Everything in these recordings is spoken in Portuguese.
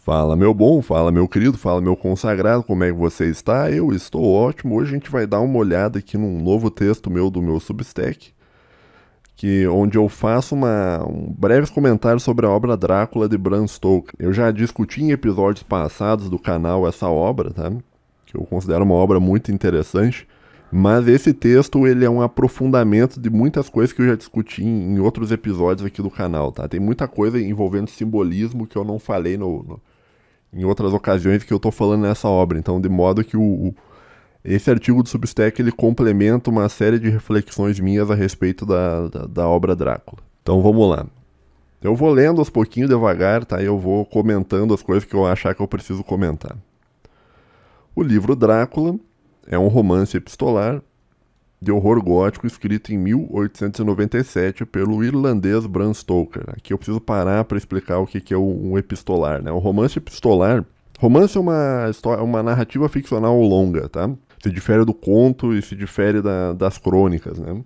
Fala meu bom, fala meu querido, fala meu consagrado, como é que você está? Eu estou ótimo. Hoje a gente vai dar uma olhada aqui num novo texto meu do meu Substack, onde eu faço breves comentários sobre a obra Drácula de Bram Stoker. Eu já discuti em episódios passados do canal essa obra, tá? Que eu considero uma obra muito interessante. Mas esse texto ele é um aprofundamento de muitas coisas que eu já discuti em outros episódios aqui do canal, tá? Tem muita coisa envolvendo simbolismo que eu não falei em outras ocasiões que eu tô falando nessa obra. Então, de modo que esse artigo do Substack ele complementa uma série de reflexões minhas a respeito da obra Drácula. Então, vamos lá. Eu vou lendo aos pouquinhos devagar, tá? E eu vou comentando as coisas que eu achar que eu preciso comentar. O livro Drácula é um romance epistolar de horror gótico escrito em 1897 pelo irlandês Bram Stoker. Aqui eu preciso parar para explicar o que é um epistolar, né? O romance epistolar... Romance é uma narrativa ficcional longa, tá? Se difere do conto e se difere das crônicas, né?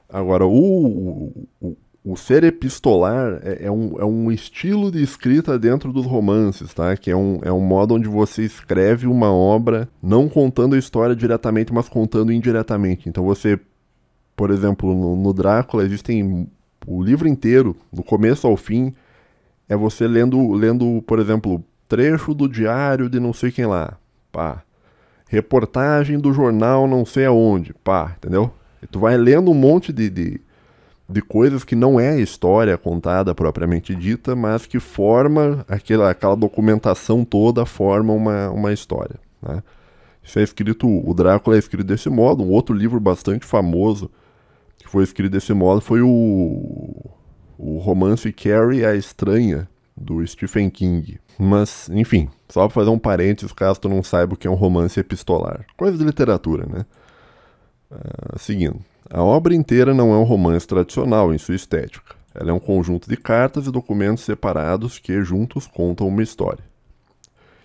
Agora, o ser epistolar é um estilo de escrita dentro dos romances, tá? Que é um modo onde você escreve uma obra não contando a história diretamente, mas contando indiretamente. Então você, por exemplo, no Drácula existem o livro inteiro, do começo ao fim, é você lendo, por exemplo, trecho do diário de não sei quem lá, pá. Reportagem do jornal não sei aonde, pá, entendeu? E tu vai lendo um monte de coisas que não é a história contada propriamente dita, mas que forma aquela documentação toda, forma uma história, né? Isso é escrito, o Drácula é escrito desse modo. Um outro livro bastante famoso que foi escrito desse modo foi o romance Carrie a Estranha, do Stephen King. Mas, enfim, só para fazer um parênteses, caso tu não saiba o que é um romance epistolar. Coisa de literatura, né? Seguindo. A obra inteira não é um romance tradicional em sua estética. Ela é um conjunto de cartas e documentos separados que juntos contam uma história.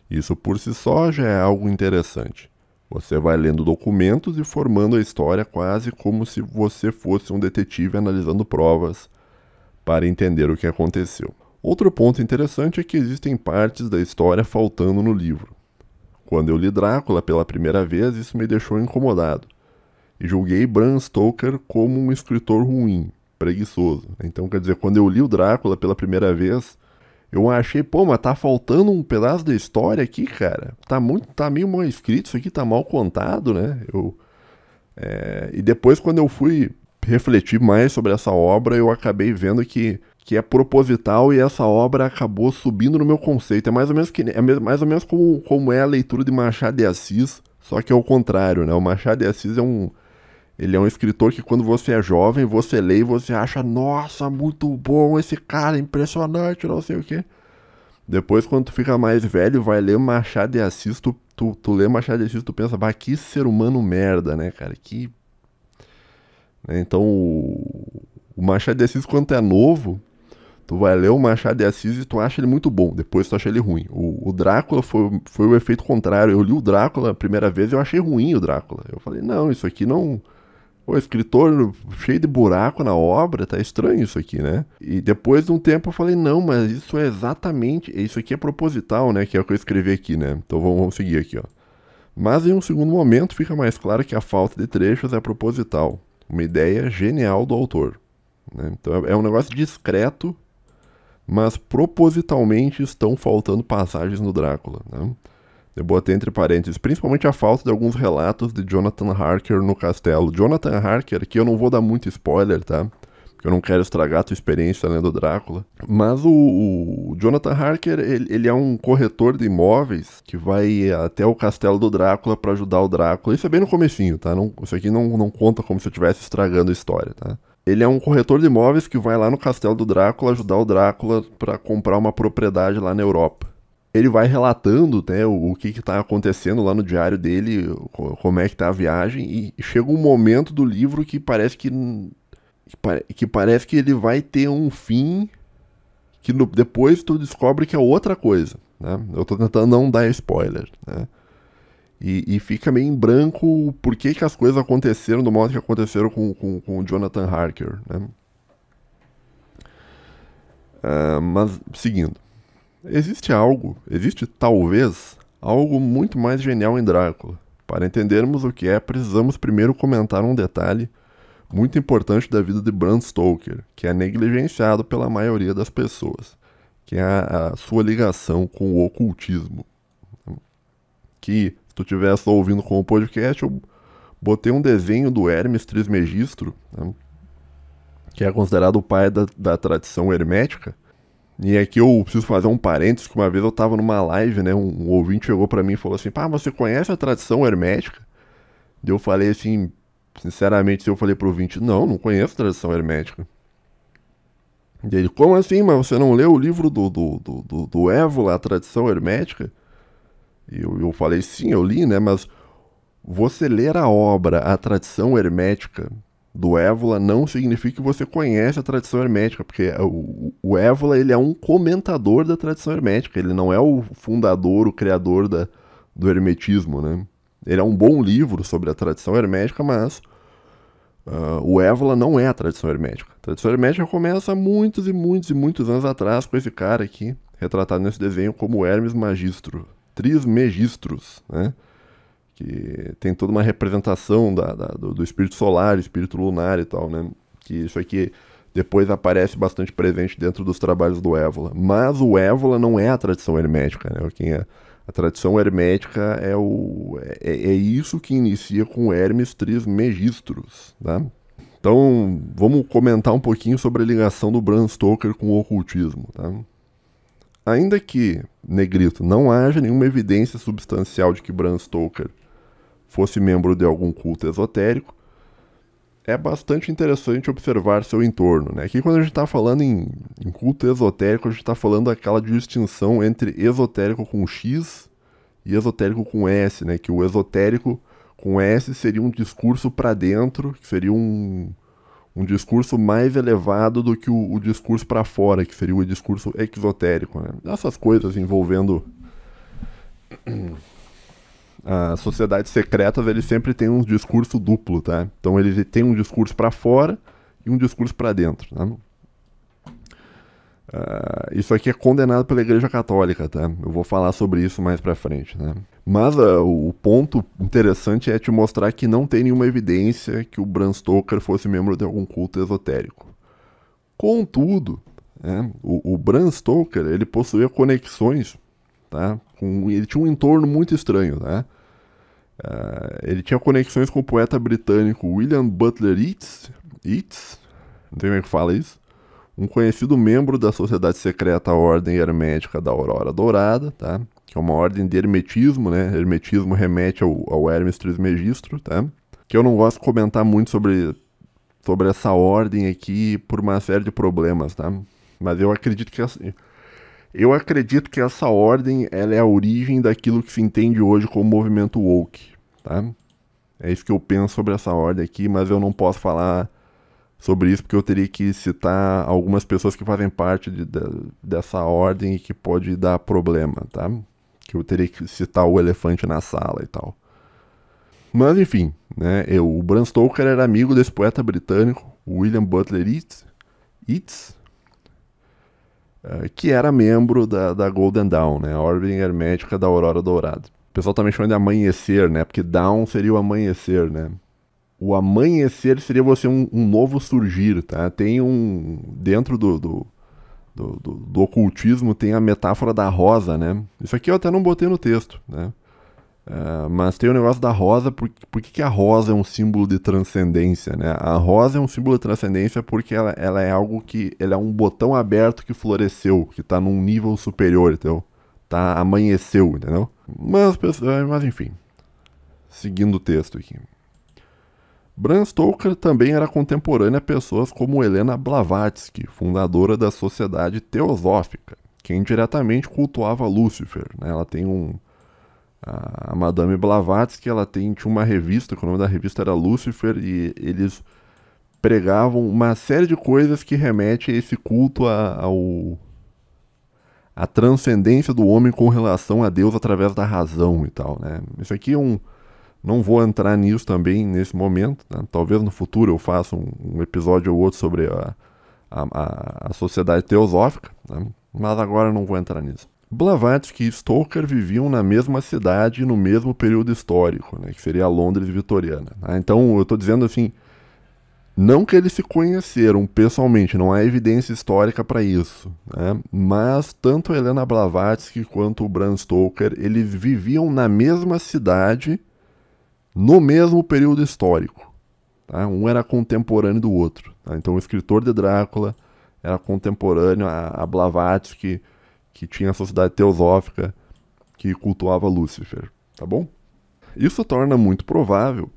Isso por si só já é algo interessante. Você vai lendo documentos e formando a história quase como se você fosse um detetive analisando provas para entender o que aconteceu. Outro ponto interessante é que existem partes da história faltando no livro. Quando eu li Drácula pela primeira vez, isso me deixou incomodado. E julguei Bram Stoker como um escritor ruim, preguiçoso. Então, quer dizer, quando eu li o Drácula pela primeira vez, eu achei, pô, mas tá faltando um pedaço da história aqui, cara. Tá meio mal escrito, isso aqui tá mal contado, né? E depois, quando eu fui refletir mais sobre essa obra, eu acabei vendo que é proposital e essa obra acabou subindo no meu conceito. É mais ou menos como é a leitura de Machado de Assis, só que é o contrário, né? O Machado de Assis ele é um escritor que quando você é jovem, você lê e você acha, nossa, muito bom esse cara, impressionante, não sei o quê. Depois, quando tu fica mais velho, vai ler Machado de Assis, tu lê Machado de Assis, tu pensa, bah, que ser humano merda, né, cara, Então, o Machado de Assis, quando tu é novo, tu vai ler o Machado de Assis e tu acha ele muito bom, depois tu acha ele ruim. O Drácula foi o efeito contrário. Eu li o Drácula a primeira vez e eu achei ruim o Drácula. Eu falei, não, isso aqui não... O escritor cheio de buraco na obra, tá estranho isso aqui, né? E depois de um tempo eu falei, não, mas isso é exatamente... Isso aqui é proposital, né? Que é o que eu escrevi aqui, né? Então vamos seguir aqui, ó. Mas em um segundo momento fica mais claro que a falta de trechos é proposital. Uma ideia genial do autor, né? Então é um negócio discreto, mas propositalmente estão faltando passagens no Drácula, né? Eu botei entre parênteses, principalmente a falta de alguns relatos de Jonathan Harker no castelo. Jonathan Harker, que eu não vou dar muito spoiler, tá? Porque eu não quero estragar a tua experiência lendo Drácula. Mas o Jonathan Harker, ele é um corretor de imóveis que vai até o castelo do Drácula para ajudar o Drácula. Isso é bem no comecinho, tá? Isso aqui não conta como se eu estivesse estragando a história, tá? Ele é um corretor de imóveis que vai lá no castelo do Drácula ajudar o Drácula para comprar uma propriedade lá na Europa. Ele vai relatando, né, o que está acontecendo lá no diário dele, como é que tá a viagem, e chega um momento do livro que parece que ele vai ter um fim que depois tu descobre que é outra coisa, né? Eu estou tentando não dar spoiler, né? E fica meio em branco por que as coisas aconteceram do modo que aconteceram com o Jonathan Harker, né? Mas, seguindo. existe talvez algo muito mais genial em Drácula. Para entendermos o que é, precisamos primeiro comentar um detalhe muito importante da vida de Bram Stoker, que é negligenciado pela maioria das pessoas, que é a sua ligação com o ocultismo. Que, se tu estivesse ouvindo com o podcast, eu botei um desenho do Hermes Trismegistro, né, que é considerado o pai da tradição hermética. E aqui eu preciso fazer um parênteses, que uma vez eu estava numa live, né, um ouvinte chegou para mim e falou assim, pá, você conhece a tradição hermética? E eu falei assim, sinceramente, eu falei pro ouvinte, não conheço a tradição hermética. E ele, como assim, mas você não leu o livro do Évola, a tradição hermética? E eu falei, sim, eu li, né, mas você ler a obra, a tradição hermética do Évola não significa que você conhece a tradição hermética, porque o Évola, ele é um comentador da tradição hermética, ele não é o fundador, o criador do hermetismo, né? Ele é um bom livro sobre a tradição hermética, mas o Évola não é a tradição hermética. A tradição hermética começa há muitos e muitos e muitos anos atrás com esse cara aqui, retratado nesse desenho como Hermes Magistro, Trismegistros, né? Que tem toda uma representação do espírito solar, espírito lunar e tal, né? Que isso aqui depois aparece bastante presente dentro dos trabalhos do Évola. Mas o Évola não é a tradição hermética, né? A tradição hermética é isso que inicia com Hermes Trismegistros, tá? Então, vamos comentar um pouquinho sobre a ligação do Bram Stoker com o ocultismo, tá? Ainda que, negrito, não haja nenhuma evidência substancial de que Bram Stoker fosse membro de algum culto esotérico, é bastante interessante observar seu entorno, né? Aqui quando a gente está falando em culto esotérico, a gente está falando daquela distinção entre esotérico com X e esotérico com S, né? Que o esotérico com S seria um discurso para dentro, que seria um discurso mais elevado do que o discurso para fora, que seria o discurso exotérico, né? Essas coisas envolvendo as sociedades secretas, eles sempre têm um discurso duplo, tá? Então eles têm um discurso para fora e um discurso para dentro, tá? Isso aqui é condenado pela Igreja Católica, tá? Eu vou falar sobre isso mais pra frente, né? Mas o ponto interessante é te mostrar que não tem nenhuma evidência que o Bram Stoker fosse membro de algum culto esotérico. Contudo, né, o Bram Stoker, ele possuía conexões, tá? Ele tinha um entorno muito estranho, tá? Ele tinha conexões com o poeta britânico William Butler Yeats, não sei como é que fala isso, um conhecido membro da sociedade secreta Ordem Hermética da Aurora Dourada, tá? Que é uma ordem de hermetismo, né? Hermetismo remete ao Hermes Trismegistro, tá? Que eu não gosto de comentar muito sobre essa ordem aqui por uma série de problemas, tá? Mas eu acredito que essa ordem, ela é a origem daquilo que se entende hoje como movimento woke, tá? É isso que eu penso sobre essa ordem aqui, mas eu não posso falar sobre isso porque eu teria que citar algumas pessoas que fazem parte dessa ordem e que pode dar problema, tá? Que eu teria que citar o elefante na sala e tal. Mas enfim, né? O Bram Stoker era amigo desse poeta britânico, William Butler Yeats, que era membro da Golden Dawn, né? A ordem hermética da Aurora Dourada. O pessoal também chama de amanhecer, né? Porque Dawn seria o amanhecer, né? O amanhecer seria você um novo surgir, tá? Tem dentro do ocultismo tem a metáfora da rosa, né? Isso aqui eu até não botei no texto, né? Mas tem o negócio da rosa, por que a rosa é um símbolo de transcendência, né? A rosa é um símbolo de transcendência porque ela é algo que... Ela é um botão aberto que floresceu, que tá num nível superior, entendeu? Tá, amanheceu, entendeu? Mas enfim, seguindo o texto aqui. Bram Stoker também era contemporâneo a pessoas como Helena Blavatsky, fundadora da Sociedade Teosófica, que indiretamente cultuava Lúcifer, né? Ela tem a Madame Blavatsky, ela tinha uma revista, que o nome da revista era Lúcifer, e eles pregavam uma série de coisas que remete a esse culto à transcendência do homem com relação a Deus através da razão e tal, né? Isso aqui não vou entrar nisso também nesse momento, né? Talvez no futuro eu faça um episódio ou outro sobre a sociedade teosófica, né? Mas agora eu não vou entrar nisso. Blavatsky e Stoker viviam na mesma cidade e no mesmo período histórico, né, que seria a Londres vitoriana. Tá? Então, eu estou dizendo assim, não que eles se conheceram pessoalmente, não há evidência histórica para isso, né? Mas tanto a Helena Blavatsky quanto o Bram Stoker, eles viviam na mesma cidade no mesmo período histórico. Tá? Um era contemporâneo do outro. Tá? Então o escritor de Drácula era contemporâneo a Blavatsky, que tinha a sociedade teosófica que cultuava Lúcifer. Tá bom? Isso torna muito provável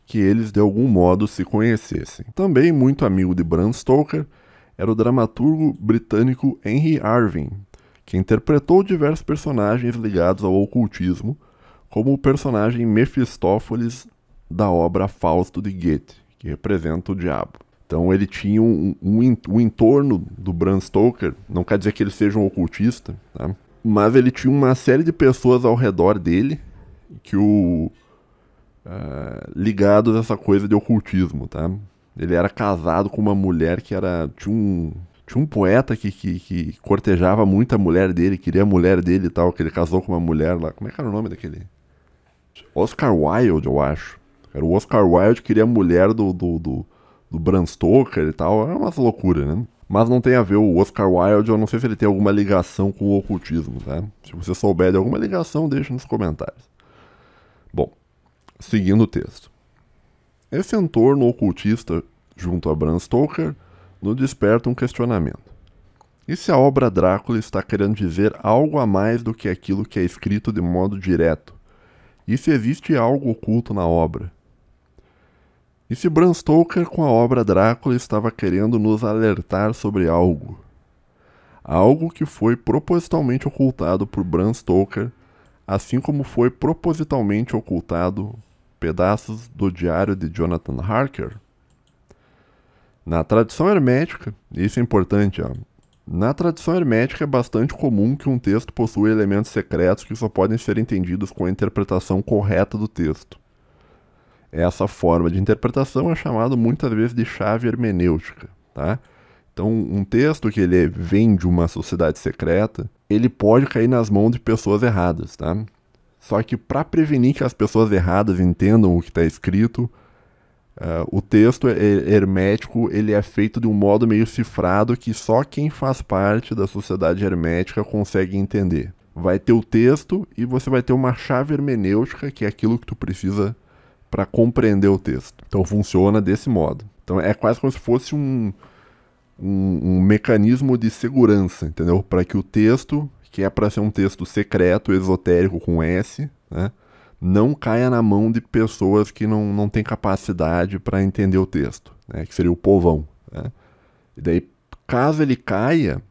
que eles de algum modo se conhecessem. Também muito amigo de Bram Stoker era o dramaturgo britânico Henry Irving, que interpretou diversos personagens ligados ao ocultismo, como o personagem Mefistófeles da obra Fausto de Goethe, que representa o diabo. Então ele tinha um entorno do Bram Stoker, não quer dizer que ele seja um ocultista, tá? Mas ele tinha uma série de pessoas ao redor dele que ligados a essa coisa de ocultismo, tá? Ele era casado com uma mulher que tinha um poeta que cortejava muito a mulher dele, queria a mulher dele e tal, que ele casou com uma mulher lá. Como é que era o nome daquele? Oscar Wilde, eu acho. Era o Oscar Wilde que queria a mulher do Bram Stoker e tal. Era umas loucuras, né? Mas não tem a ver o Oscar Wilde, eu não sei se ele tem alguma ligação com o ocultismo, tá? Se você souber de alguma ligação, deixa nos comentários. Bom, seguindo o texto. Esse entorno ocultista, junto a Bram Stoker, nos desperta um questionamento. E se a obra Drácula está querendo dizer algo a mais do que aquilo que é escrito de modo direto? E se existe algo oculto na obra? E se Bram Stoker, com a obra Drácula, estava querendo nos alertar sobre algo? Algo que foi propositalmente ocultado por Bram Stoker, assim como foi propositalmente ocultado pedaços do diário de Jonathan Harker? Na tradição hermética, isso é importante, ó. Na tradição hermética é bastante comum que um texto possua elementos secretos que só podem ser entendidos com a interpretação correta do texto. Essa forma de interpretação é chamada muitas vezes de chave hermenêutica, tá? Então, um texto que ele vem de uma sociedade secreta, ele pode cair nas mãos de pessoas erradas, tá? Só que para prevenir que as pessoas erradas entendam o que está escrito, o texto hermético ele é feito de um modo meio cifrado que só quem faz parte da sociedade hermética consegue entender. Vai ter o texto e você vai ter uma chave hermenêutica, que é aquilo que tu precisa para compreender o texto. Então funciona desse modo. Então é quase como se fosse um mecanismo de segurança, entendeu? Para que o texto, que é para ser um texto secreto, esotérico com S, né, não caia na mão de pessoas que não têm capacidade para entender o texto, né, que seria o povão. Né? E daí, caso ele caia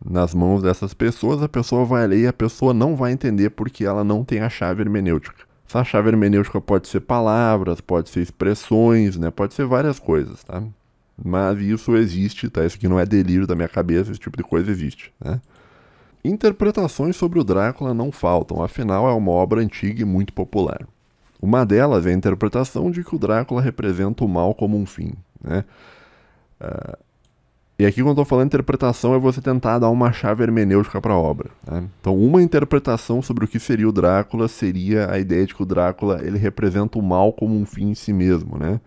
nas mãos dessas pessoas, a pessoa vai ler e a pessoa não vai entender porque ela não tem a chave hermenêutica. Essa chave hermenêutica pode ser palavras, pode ser expressões, né, pode ser várias coisas, tá? Mas isso existe, tá? Isso aqui não é delírio da minha cabeça, esse tipo de coisa existe, né? Interpretações sobre o Drácula não faltam, afinal é uma obra antiga e muito popular. Uma delas é a interpretação de que o Drácula representa o mal como um fim, né? E aqui quando eu estou falando de interpretação é você tentar dar uma chave hermenêutica para a obra. Né? Então uma interpretação sobre o que seria o Drácula seria a ideia de que o Drácula ele representa o mal como um fim em si mesmo, né?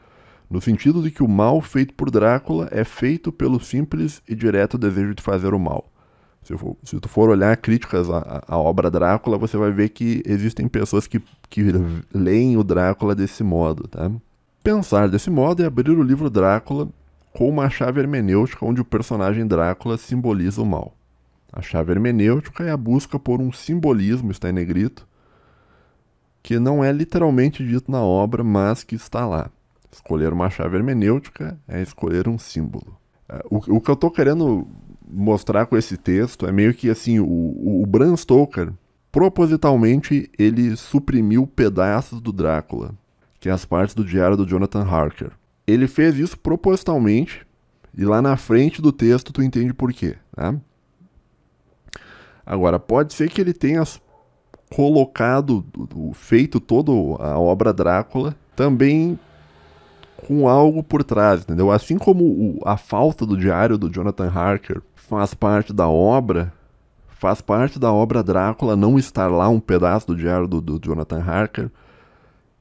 No sentido de que o mal feito por Drácula é feito pelo simples e direto desejo de fazer o mal. Se tu for olhar críticas à obra Drácula, você vai ver que existem pessoas que leem o Drácula desse modo. Tá? Pensar desse modo é abrir o livro Drácula com uma chave hermenêutica onde o personagem Drácula simboliza o mal. A chave hermenêutica é a busca por um simbolismo, está em negrito, que não é literalmente dito na obra, mas que está lá. Escolher uma chave hermenêutica é escolher um símbolo. O que eu estou querendo mostrar com esse texto é meio que assim, o Bram Stoker, propositalmente, ele suprimiu pedaços do Drácula, que é as partes do diário do Jonathan Harker. Ele fez isso propositalmente, e lá na frente do texto tu entende por quê. Né? Agora, pode ser que ele tenha colocado, feito toda a obra Drácula, também com algo por trás, entendeu? Assim como a falta do diário do Jonathan Harker faz parte da obra, Faz parte da obra Drácula não estar lá um pedaço do diário do Jonathan Harker.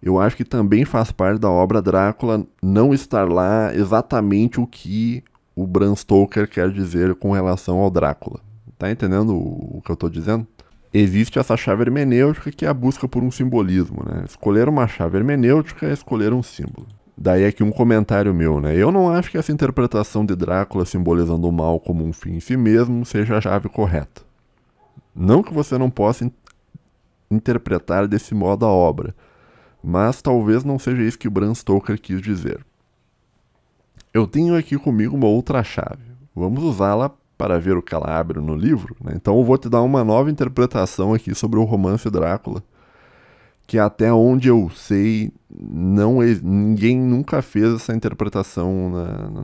Eu acho que também faz parte da obra Drácula não estar lá exatamente o que o Bram Stoker quer dizer com relação ao Drácula. Tá entendendo o que eu tô dizendo? Existe essa chave hermenêutica que é a busca por um simbolismo, né? Escolher uma chave hermenêutica é escolher um símbolo. Daí aqui um comentário meu, né? Eu não acho que essa interpretação de Drácula simbolizando o mal como um fim em si mesmo seja a chave correta. Não que você não possa interpretar desse modo a obra, mas talvez não seja isso que o Bram Stoker quis dizer. Eu tenho aqui comigo uma outra chave. Vamos usá-la para ver o que ela abre no livro, né? Então eu vou te dar uma nova interpretação aqui sobre o romance Drácula, que até onde eu sei, ninguém nunca fez essa interpretação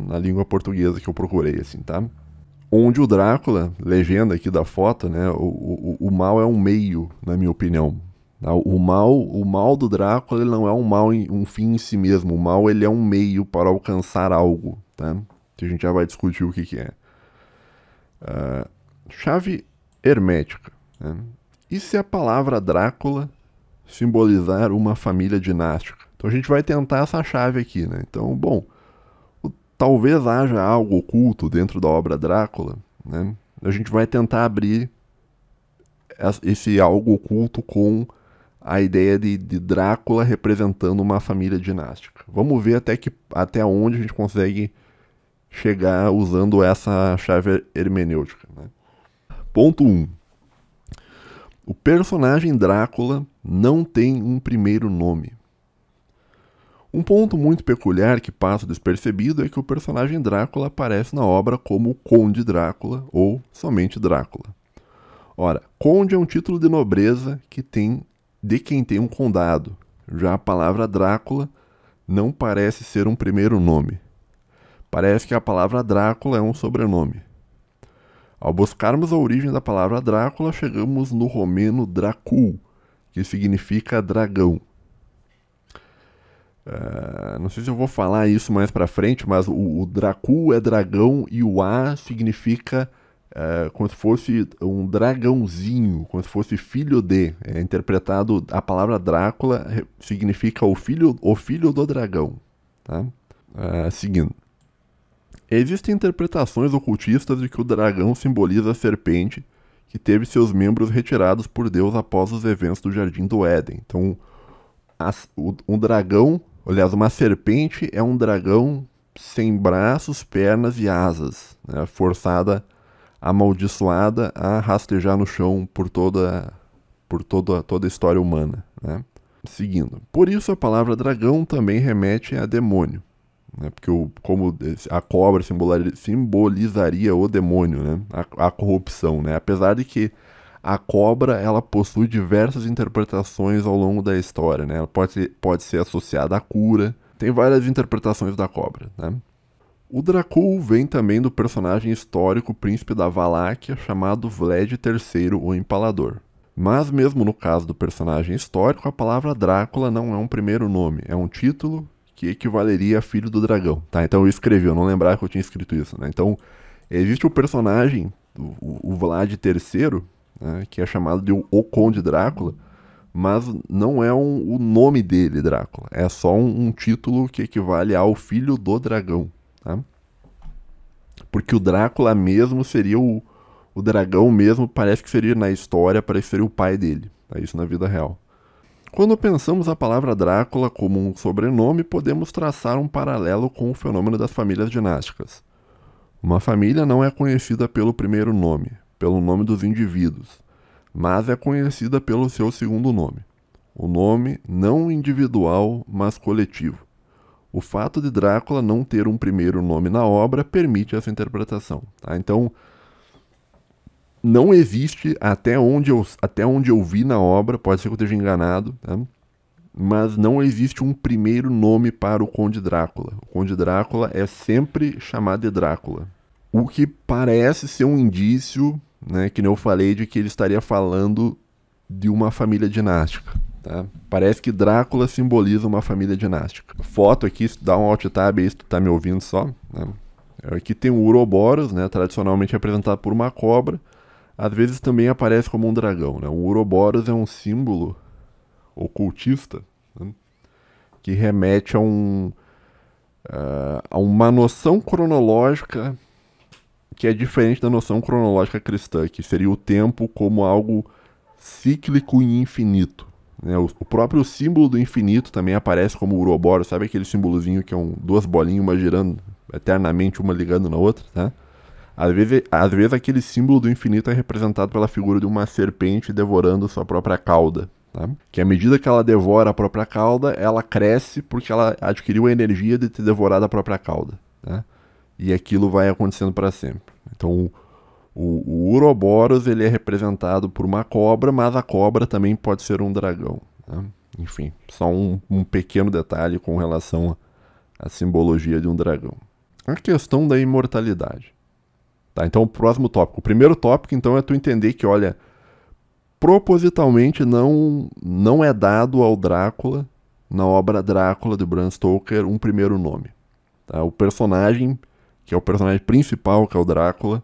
na língua portuguesa que eu procurei, assim, tá? Onde o Drácula, legenda aqui da foto, né? O mal é um meio, na minha opinião. Tá? O mal do Drácula ele não é um mal, um fim em si mesmo. O mal ele é um meio para alcançar algo, tá? Que a gente já vai discutir o que é. Chave hermética, né? E se a palavra Drácula simbolizar uma família dinástica? Então a gente vai tentar essa chave aqui, né? Então, bom, talvez haja algo oculto dentro da obra Drácula, né? A gente vai tentar abrir esse algo oculto com a ideia de Drácula representando uma família dinástica. Vamos ver até onde a gente consegue chegar usando essa chave hermenêutica, né? Ponto 1. O personagem Drácula não tem um primeiro nome. Um ponto muito peculiar que passa despercebido é que o personagem Drácula aparece na obra como Conde Drácula ou somente Drácula. Ora, Conde é um título de nobreza de quem tem um condado. Já a palavra Drácula não parece ser um primeiro nome. Parece que a palavra Drácula é um sobrenome. Ao buscarmos a origem da palavra Drácula, chegamos no romeno Dracul, que significa dragão. Não sei se eu vou falar isso mais pra frente, mas o Dracul é dragão e o A significa como se fosse um dragãozinho, como se fosse filho de. É interpretado, a palavra Drácula significa o filho do dragão. Tá? Seguindo. Existem interpretações ocultistas de que o dragão simboliza a serpente que teve seus membros retirados por Deus após os eventos do Jardim do Éden. Então, um dragão, aliás, uma serpente é um dragão sem braços, pernas e asas, né, forçada, amaldiçoada a rastejar no chão por toda a história humana. Né? Seguindo. Por isso a palavra dragão também remete a demônio. Né? Porque como a cobra simbolizaria o demônio, né? A corrupção. Né? Apesar de que a cobra ela possui diversas interpretações ao longo da história. Né? Ela pode ser associada à cura. Tem várias interpretações da cobra. Né? O Dracul vem também do personagem histórico príncipe da Valáquia chamado Vlad III, o Empalador. Mas mesmo no caso do personagem histórico, a palavra Drácula não é um primeiro nome, é um título que equivaleria a filho do dragão. Tá? Então eu escrevi, eu não lembrava que eu tinha escrito isso. Né? Então existe o personagem, o Vlad III, né, que é chamado de o Conde Drácula, mas não é o nome dele, Drácula. É só um título que equivale ao filho do dragão. Tá? Porque o Drácula mesmo seria o dragão mesmo, parece que seria na história, parece que seria o pai dele. Tá? Isso na vida real. Quando pensamos a palavra Drácula como um sobrenome, podemos traçar um paralelo com o fenômeno das famílias dinásticas. Uma família não é conhecida pelo primeiro nome, pelo nome dos indivíduos, mas é conhecida pelo seu segundo nome. O nome não individual, mas coletivo. O fato de Drácula não ter um primeiro nome na obra permite essa interpretação. Tá? Então, não existe, até onde eu vi na obra, pode ser que eu esteja enganado, tá? Mas não existe um primeiro nome para o Conde Drácula. O Conde Drácula é sempre chamado de Drácula. O que parece ser um indício, né, que eu falei, de que ele estaria falando de uma família dinástica. Tá? Parece que Drácula simboliza uma família dinástica. Foto aqui, dá um alt tab aí se tu tá me ouvindo só. Né? Aqui tem o Uroboros, né, tradicionalmente representado por uma cobra. às vezes também aparece como um dragão, né? O Ouroboros é um símbolo ocultista, né, que remete a uma noção cronológica que é diferente da noção cronológica cristã, que seria o tempo como algo cíclico e infinito, né? O próprio símbolo do infinito também aparece como o Ouroboros, sabe aquele símbolozinho que é duas bolinhas, uma girando eternamente, uma ligando na outra, tá? Às vezes aquele símbolo do infinito é representado pela figura de uma serpente devorando sua própria cauda, tá? Que à medida que ela devora a própria cauda, ela cresce porque ela adquiriu a energia de ter devorado a própria cauda, tá? E aquilo vai acontecendo para sempre. Então o Ouroboros ele é representado por uma cobra, mas a cobra também pode ser um dragão, tá? Enfim, só um pequeno detalhe com relação à simbologia de um dragão. A questão da imortalidade. Tá, então o próximo tópico. O primeiro tópico, então, é tu entender que, olha, propositalmente não é dado ao Drácula, na obra Drácula de Bram Stoker, um primeiro nome. Tá? O personagem, que é o personagem principal, que é o Drácula,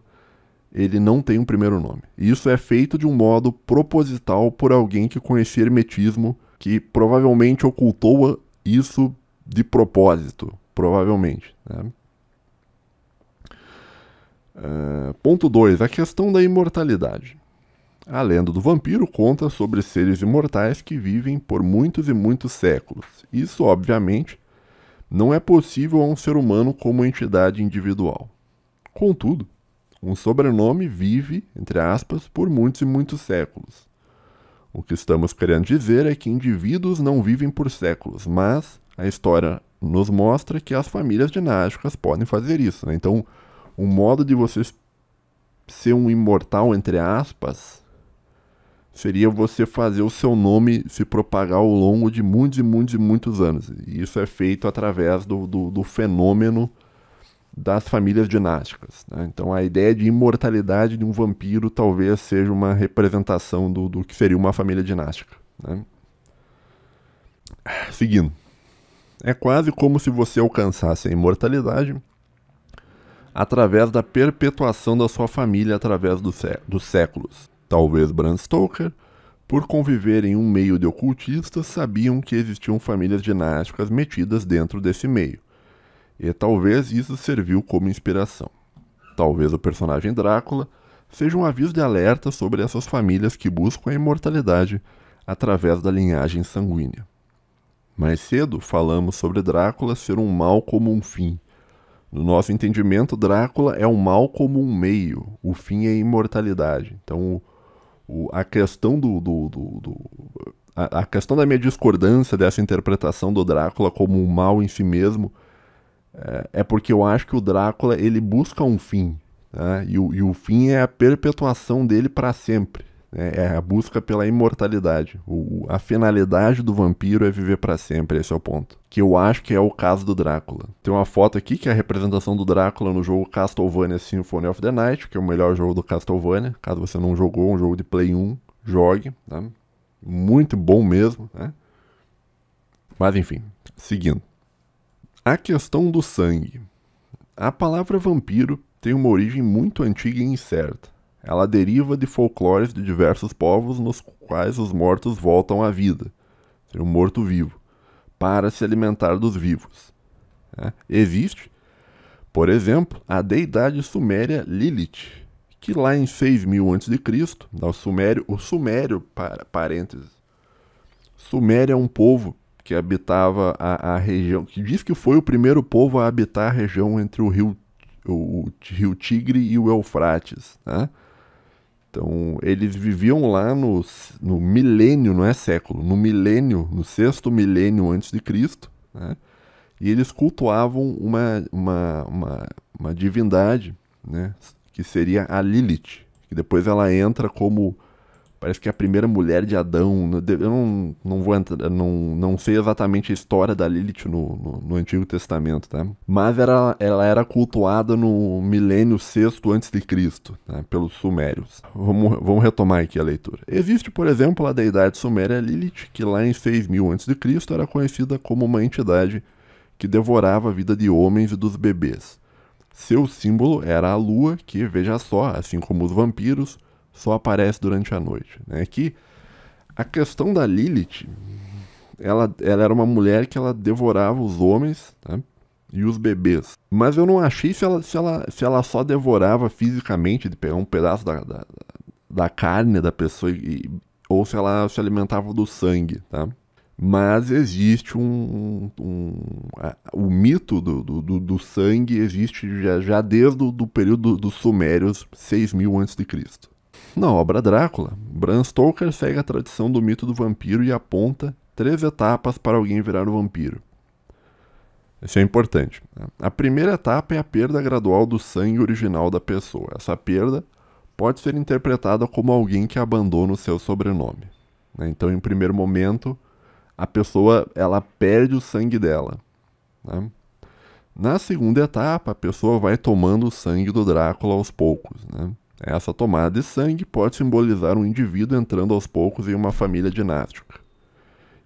ele não tem um primeiro nome. E isso é feito de um modo proposital por alguém que conhecia hermetismo, que provavelmente ocultou isso de propósito. Provavelmente, né? Ponto 2. A questão da imortalidade. A lenda do vampiro conta sobre seres imortais que vivem por muitos e muitos séculos. Isso, obviamente, não é possível a um ser humano como entidade individual. Contudo, um sobrenome vive, entre aspas, por muitos e muitos séculos. O que estamos querendo dizer é que indivíduos não vivem por séculos, mas a história nos mostra que as famílias dinásticas podem fazer isso, né? Então, o modo de você ser um imortal, entre aspas, seria você fazer o seu nome se propagar ao longo de muitos e muitos e muitos anos. E isso é feito através do fenômeno das famílias dinásticas, né? Então a ideia de imortalidade de um vampiro talvez seja uma representação do que seria uma família dinástica, né? Seguindo. É quase como se você alcançasse a imortalidade através da perpetuação da sua família através dos séculos. Talvez Bram Stoker, por conviver em um meio de ocultistas, sabiam que existiam famílias dinásticas metidas dentro desse meio. E talvez isso serviu como inspiração. Talvez o personagem Drácula seja um aviso de alerta sobre essas famílias que buscam a imortalidade através da linhagem sanguínea. Mais cedo falamos sobre Drácula ser um mal como um fim. No nosso entendimento, Drácula é um mal como um meio, o fim é a imortalidade. Então, a questão a questão da minha discordância dessa interpretação do Drácula como um mal em si mesmo é porque eu acho que o Drácula ele busca um fim, tá? E o fim é a perpetuação dele para sempre, né? É a busca pela imortalidade. A finalidade do vampiro é viver para sempre, esse é o ponto. Que eu acho que é o caso do Drácula. Tem uma foto aqui que é a representação do Drácula no jogo Castlevania Symphony of the Night, que é o melhor jogo do Castlevania. Caso você não jogou, um jogo de Play 1, jogue, tá? Muito bom mesmo, né? Mas enfim, seguindo. A questão do sangue. A palavra vampiro tem uma origem muito antiga e incerta. Ela deriva de folclores de diversos povos nos quais os mortos voltam à vida, seria um morto-vivo, para se alimentar dos vivos, né? Existe, por exemplo, a deidade suméria Lilith, que lá em 6000 a.C., o sumério, parênteses, Sumério é um povo que habitava a região, que diz que foi o primeiro povo a habitar a região entre o rio Tigre e o Eufrates, né? Então, eles viviam lá no milênio, não é século, no milênio, no 6º milênio antes de Cristo, né? E eles cultuavam uma divindade, né, que seria a Lilith, que depois ela entra como, parece que é a primeira mulher de Adão. Eu não vou entrar, não sei exatamente a história da Lilith no Antigo Testamento, tá? Mas ela era cultuada no milênio 6º antes de Cristo, né, pelos sumérios. Vamos retomar aqui a leitura. Existe, por exemplo, a deidade suméria Lilith, que lá em 6000 a.C. era conhecida como uma entidade que devorava a vida de homens e dos bebês. Seu símbolo era a lua, que, veja só, assim como os vampiros, só aparece durante a noite. Né? Que a questão da Lilith, ela era uma mulher que ela devorava os homens, tá? E os bebês. Mas eu não achei se ela só devorava fisicamente, de pegar um pedaço da carne da pessoa, ou se ela se alimentava do sangue, tá? Mas existe o mito do sangue existe já desde o período dos Sumérios, 6.000 a.C. Na obra Drácula, Bram Stoker segue a tradição do mito do vampiro e aponta 3 etapas para alguém virar um vampiro. Isso é importante. A primeira etapa é a perda gradual do sangue original da pessoa. Essa perda pode ser interpretada como alguém que abandona o seu sobrenome. Então, em primeiro momento, a pessoa ela perde o sangue dela. Né? Na segunda etapa, a pessoa vai tomando o sangue do Drácula aos poucos. Né? Essa tomada de sangue pode simbolizar um indivíduo entrando aos poucos em uma família dinástica.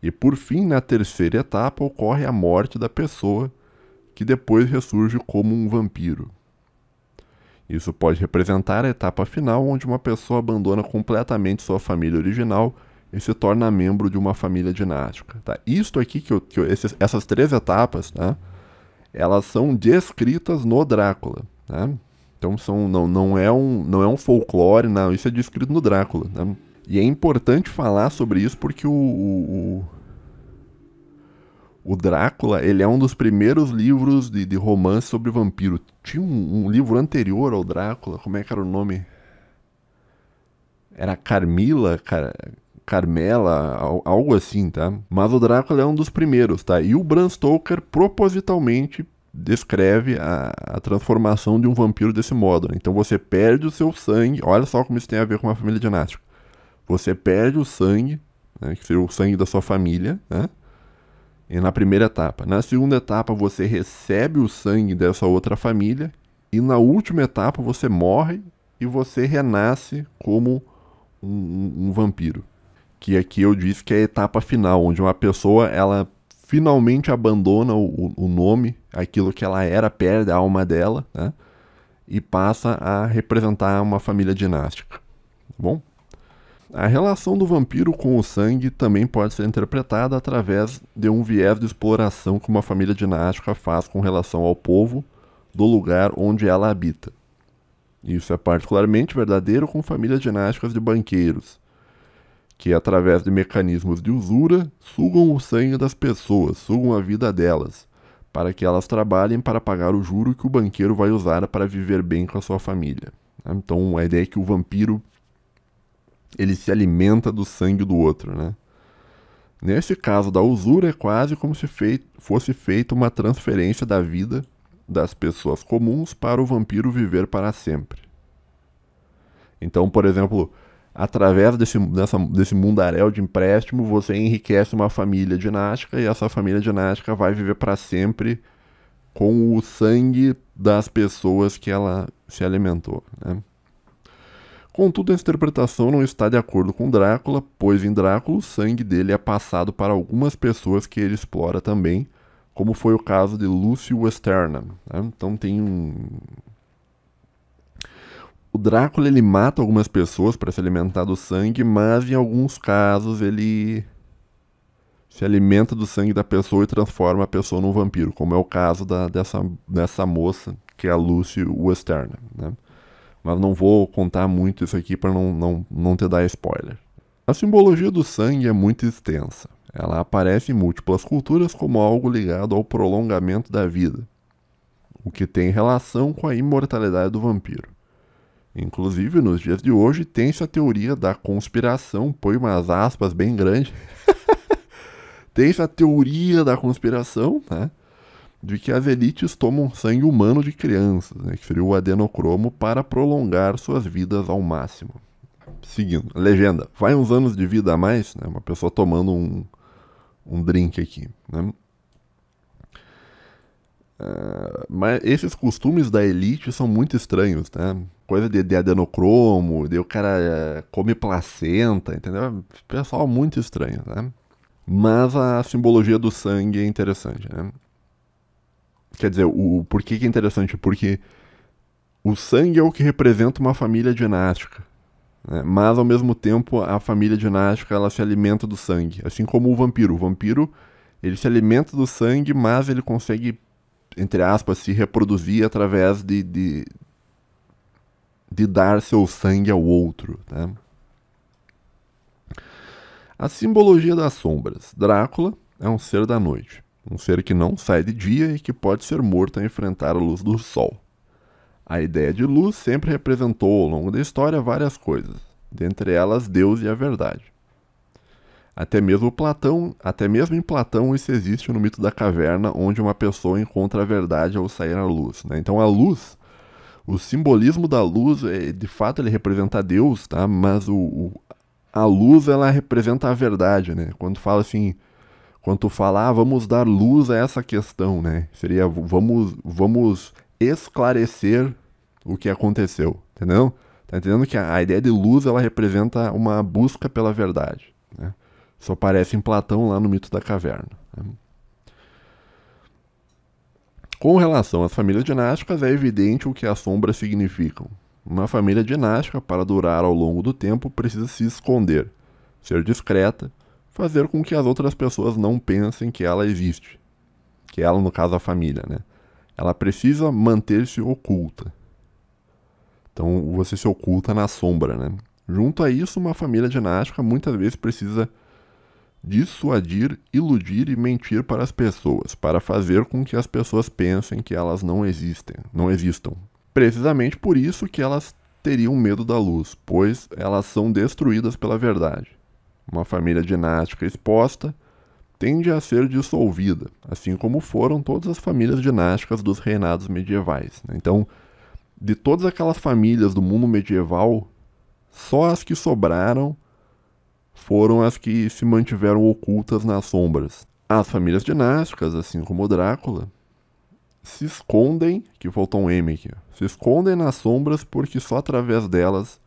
E por fim, na terceira etapa, ocorre a morte da pessoa, que depois ressurge como um vampiro. Isso pode representar a etapa final, onde uma pessoa abandona completamente sua família original e se torna membro de uma família dinástica. Tá? Isto aqui, essas 3 etapas, tá? Elas são descritas no Drácula. Tá? Então não é um folclore, não, isso é descrito no Drácula. Tá? E é importante falar sobre isso porque o Drácula, ele é um dos primeiros livros de romance sobre vampiro. Tinha um livro anterior ao Drácula, como é que era o nome? Era Carmela, algo assim, tá? Mas o Drácula é um dos primeiros, tá? E o Bram Stoker propositalmente descreve a transformação de um vampiro desse modo. Né? Então você perde o seu sangue, olha só como isso tem a ver com uma família dinástica. Você perde o sangue, né, que seria o sangue da sua família, né? E na primeira etapa. Na segunda etapa, você recebe o sangue dessa outra família. E na última etapa, você morre e você renasce como um vampiro. Que aqui eu disse que é a etapa final, onde uma pessoa, ela finalmente abandona o nome, aquilo que ela era, perde a alma dela, né? E passa a representar uma família dinástica. Tá bom? A relação do vampiro com o sangue também pode ser interpretada através de um viés de exploração que uma família dinástica faz com relação ao povo do lugar onde ela habita. Isso é particularmente verdadeiro com famílias dinásticas de banqueiros, que através de mecanismos de usura sugam o sangue das pessoas, sugam a vida delas, para que elas trabalhem para pagar o juro que o banqueiro vai usar para viver bem com a sua família. Então a ideia é que o vampiro ele se alimenta do sangue do outro, né? Nesse caso da usura, é quase como se fosse feita uma transferência da vida das pessoas comuns para o vampiro viver para sempre. Então, por exemplo, através desse mundaréu de empréstimo, você enriquece uma família dinástica e essa família dinástica vai viver para sempre com o sangue das pessoas que ela se alimentou, né? Contudo, essa interpretação não está de acordo com Drácula, pois em Drácula o sangue dele é passado para algumas pessoas que ele explora também, como foi o caso de Lucy Westenra. Né? Então tem O Drácula ele mata algumas pessoas para se alimentar do sangue, mas em alguns casos ele se alimenta do sangue da pessoa e transforma a pessoa num vampiro, como é o caso dessa moça, que é a Lucy Westenra. Né? Mas não vou contar muito isso aqui para não te dar spoiler. A simbologia do sangue é muito extensa. Ela aparece em múltiplas culturas como algo ligado ao prolongamento da vida, o que tem relação com a imortalidade do vampiro. Inclusive, nos dias de hoje, tem-se a teoria da conspiração, põe umas aspas bem grandes, tem-se a teoria da conspiração, né? De que as elites tomam sangue humano de crianças, né, que seria o adenocromo, para prolongar suas vidas ao máximo. Seguindo, legenda, vai uns anos de vida a mais, né, uma pessoa tomando um drink aqui. Né? Mas esses costumes da elite são muito estranhos, né? Coisa de adenocromo, de o cara come placenta, entendeu? Pessoal muito estranho, né? Mas a simbologia do sangue é interessante, né? Quer dizer, por que é interessante? Porque o sangue é o que representa uma família dinástica. né? Mas, ao mesmo tempo, a família dinástica ela se alimenta do sangue, assim como o vampiro. O vampiro ele se alimenta do sangue, mas ele consegue, entre aspas, se reproduzir através de dar seu sangue ao outro. Né? A simbologia das sombras. Drácula é um ser da noite, um ser que não sai de dia e que pode ser morto ao enfrentar a luz do sol. A ideia de luz sempre representou ao longo da história várias coisas, dentre elas Deus e a verdade. Até mesmo em Platão isso existe no mito da caverna, onde uma pessoa encontra a verdade ao sair à luz. Né? Então a luz, o simbolismo da luz, de fato ele representa Deus, tá? Mas a luz ela representa a verdade, né? Quando tu fala, vamos dar luz a essa questão, né? Seria, vamos esclarecer o que aconteceu, entendeu? Tá entendendo que a ideia de luz ela representa uma busca pela verdade, né? Isso aparece em Platão lá no mito da caverna. Né? Com relação às famílias dinásticas, é evidente o que as sombras significam. Uma família dinástica, para durar ao longo do tempo, precisa se esconder, ser discreta, fazer com que as outras pessoas não pensem que ela existe. Que ela, no caso, a família, né? Ela precisa manter-se oculta. Então, você se oculta na sombra, né? Junto a isso, uma família dinástica muitas vezes precisa dissuadir, iludir e mentir para as pessoas, para fazer com que as pessoas pensem que elas não existam. Precisamente por isso que elas teriam medo da luz, pois elas são destruídas pela verdade. Uma família dinástica exposta tende a ser dissolvida, assim como foram todas as famílias dinásticas dos reinados medievais. Então, de todas aquelas famílias do mundo medieval, só as que sobraram foram as que se mantiveram ocultas nas sombras. As famílias dinásticas, assim como o Drácula, se escondem, que faltou um M aqui, se escondem nas sombras porque só através delas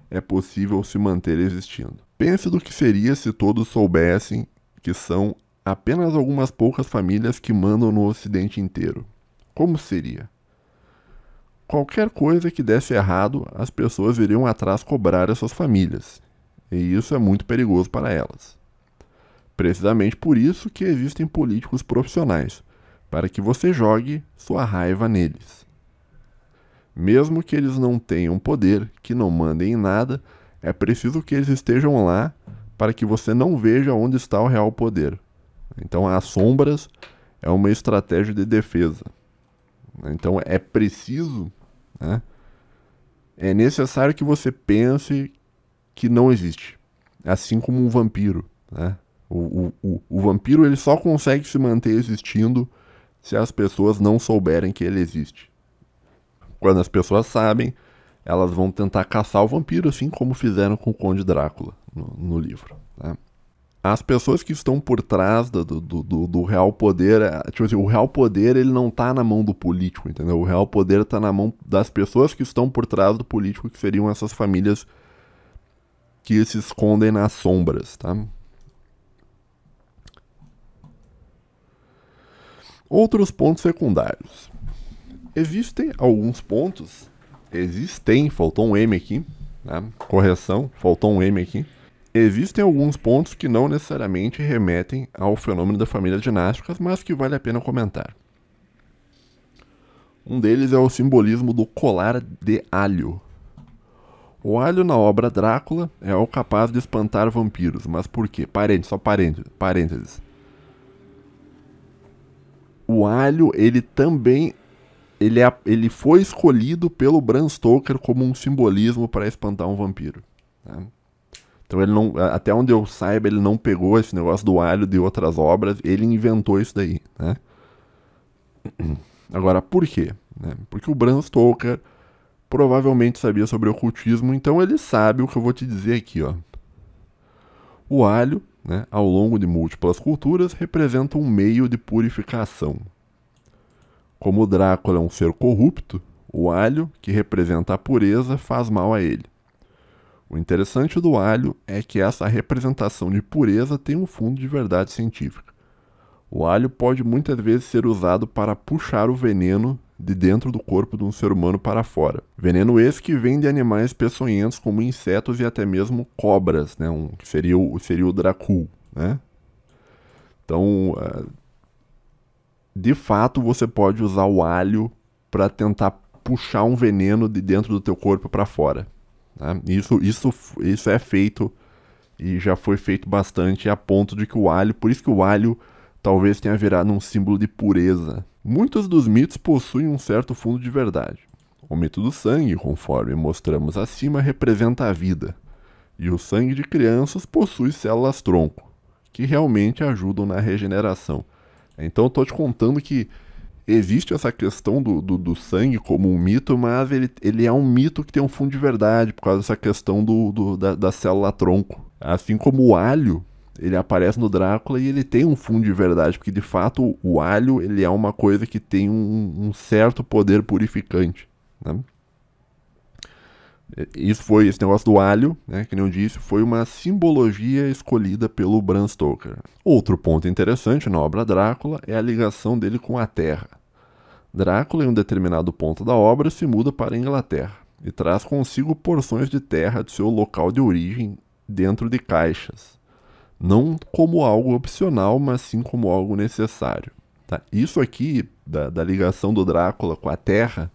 é possível se manter existindo. Pense do que seria se todos soubessem que são apenas algumas poucas famílias que mandam no Ocidente inteiro. Como seria? Qualquer coisa que desse errado, as pessoas iriam atrás cobrar essas famílias. E isso é muito perigoso para elas. Precisamente por isso que existem políticos profissionais, para que você jogue sua raiva neles. Mesmo que eles não tenham poder, que não mandem em nada, é preciso que eles estejam lá para que você não veja onde está o real poder. Então, as sombras é uma estratégia de defesa. Então, é preciso, né? É necessário que você pense que não existe. Assim como um vampiro, né? O vampiro ele só consegue se manter existindo se as pessoas não souberem que ele existe. Quando as pessoas sabem, elas vão tentar caçar o vampiro, assim como fizeram com o Conde Drácula no livro. Né? As pessoas que estão por trás do real poder, tipo assim, o real poder ele não está na mão do político, entendeu? O real poder está na mão das pessoas que estão por trás do político, que seriam essas famílias que se escondem nas sombras, tá? Outros pontos secundários. Faltou um M aqui, né? Correção, faltou um M aqui. Existem alguns pontos que não necessariamente remetem ao fenômeno da família dinástica, mas que vale a pena comentar. Um deles é o simbolismo do colar de alho. O alho na obra Drácula é o capaz de espantar vampiros, mas por quê? Parênteses. O alho, ele foi escolhido pelo Bram Stoker como um simbolismo para espantar um vampiro. Tá? Então ele não, até onde eu saiba, ele não pegou esse negócio do alho de outras obras, ele inventou isso daí. Né? Agora, por quê? Porque o Bram Stoker provavelmente sabia sobre ocultismo, então ele sabe o que eu vou te dizer aqui, ó. O alho, né, ao longo de múltiplas culturas, representa um meio de purificação. Como o Drácula é um ser corrupto, o alho, que representa a pureza, faz mal a ele. O interessante do alho é que essa representação de pureza tem um fundo de verdade científica. O alho pode muitas vezes ser usado para puxar o veneno de dentro do corpo de um ser humano para fora. Veneno esse que vem de animais peçonhentos como insetos e até mesmo cobras, né? Que seria o Dracul, né? Então, de fato, você pode usar o alho para tentar puxar um veneno de dentro do teu corpo para fora. Tá? Isso é feito e já foi feito bastante a ponto de que o alho, por isso que o alho talvez tenha virado um símbolo de pureza. Muitos dos mitos possuem um certo fundo de verdade. O mito do sangue, conforme mostramos acima, representa a vida, e o sangue de crianças possui células-tronco, que realmente ajudam na regeneração. Então eu estou te contando que existe essa questão do sangue como um mito, mas ele é um mito que tem um fundo de verdade, por causa dessa questão da célula-tronco. Assim como o alho, ele aparece no Drácula e ele tem um fundo de verdade, porque de fato o alho ele é uma coisa que tem um certo poder purificante, né? Esse negócio do alho, né, que nem eu disse, foi uma simbologia escolhida pelo Bram Stoker. Outro ponto interessante na obra Drácula é a ligação dele com a Terra. Drácula, em um determinado ponto da obra, se muda para a Inglaterra e traz consigo porções de terra de seu local de origem dentro de caixas. Não como algo opcional, mas sim como algo necessário. Tá? Isso aqui, da ligação do Drácula com a Terra,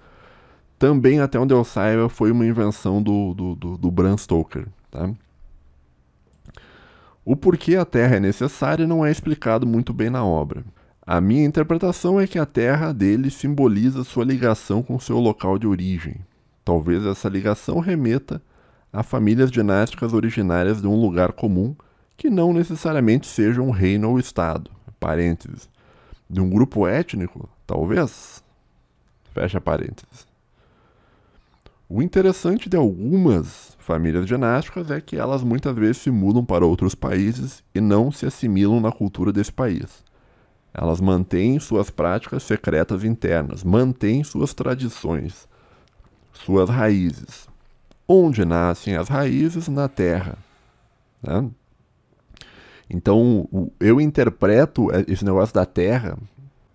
também, até onde eu saiba, foi uma invenção do Bram Stoker. Tá? O porquê a Terra é necessária não é explicado muito bem na obra. A minha interpretação é que a Terra dele simboliza sua ligação com seu local de origem. Talvez essa ligação remeta a famílias dinásticas originárias de um lugar comum, que não necessariamente seja um reino ou estado. Parênteses. De um grupo étnico, talvez. Fecha parênteses. O interessante de algumas famílias dinásticas é que elas muitas vezes se mudam para outros países e não se assimilam na cultura desse país. Elas mantêm suas práticas secretas internas, mantêm suas tradições, suas raízes. Onde nascem as raízes? Na terra. Né? Então, eu interpreto esse negócio da terra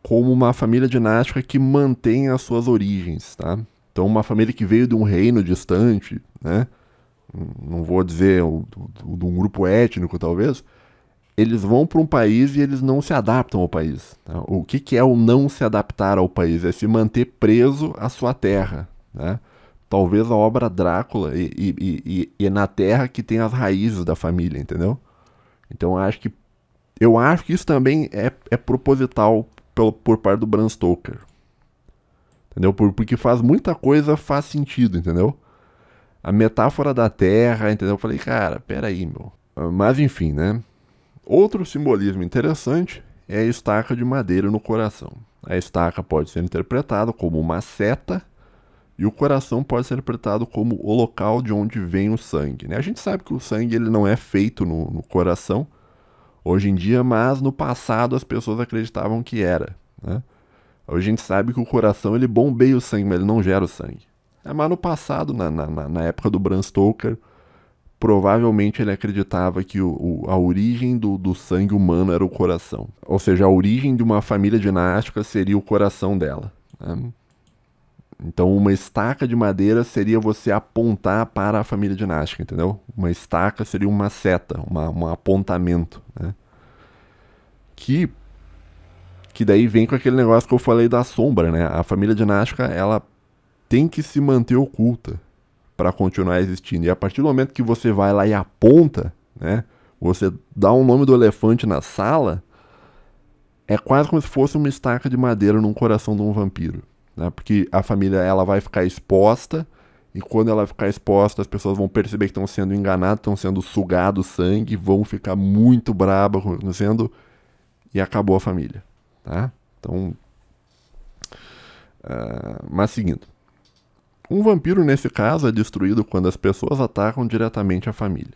como uma família dinástica que mantém as suas origens, tá? Então, uma família que veio de um reino distante, né? Não vou dizer de um grupo étnico, talvez, eles vão para um país e eles não se adaptam ao país. Tá? O que é o não se adaptar ao país? É se manter preso à sua terra. Né? Talvez a obra Drácula e é na terra que tem as raízes da família, entendeu? Então, eu acho que isso também é proposital por parte do Bram Stoker. Entendeu? Porque muita coisa faz sentido, entendeu? A metáfora da terra, entendeu? Eu falei, cara, peraí, meu. Mas enfim, né? Outro simbolismo interessante é a estaca de madeira no coração. A estaca pode ser interpretada como uma seta e o coração pode ser interpretado como o local de onde vem o sangue, né? A gente sabe que o sangue ele não é feito no coração hoje em dia, mas no passado as pessoas acreditavam que era, né? Hoje a gente sabe que o coração ele bombeia o sangue, mas ele não gera o sangue. Mas no passado, na época do Bram Stoker, provavelmente ele acreditava que a origem do sangue humano era o coração. Ou seja, a origem de uma família dinástica seria o coração dela. Né? Então uma estaca de madeira seria você apontar para a família dinástica, entendeu? Uma estaca seria uma seta, um apontamento. Né? Que daí vem com aquele negócio que eu falei da sombra, né? A família dinástica, ela tem que se manter oculta para continuar existindo. E a partir do momento que você vai lá e aponta, né? Você dá o nome do elefante na sala, é quase como se fosse uma estaca de madeira num coração de um vampiro, né? Porque a família ela vai ficar exposta, e quando ela ficar exposta, as pessoas vão perceber que estão sendo enganadas, estão sendo sugado sangue, vão ficar muito brabas, e acabou a família. Tá? Então, mas seguindo. Um vampiro, nesse caso, é destruído quando as pessoas atacam diretamente a família.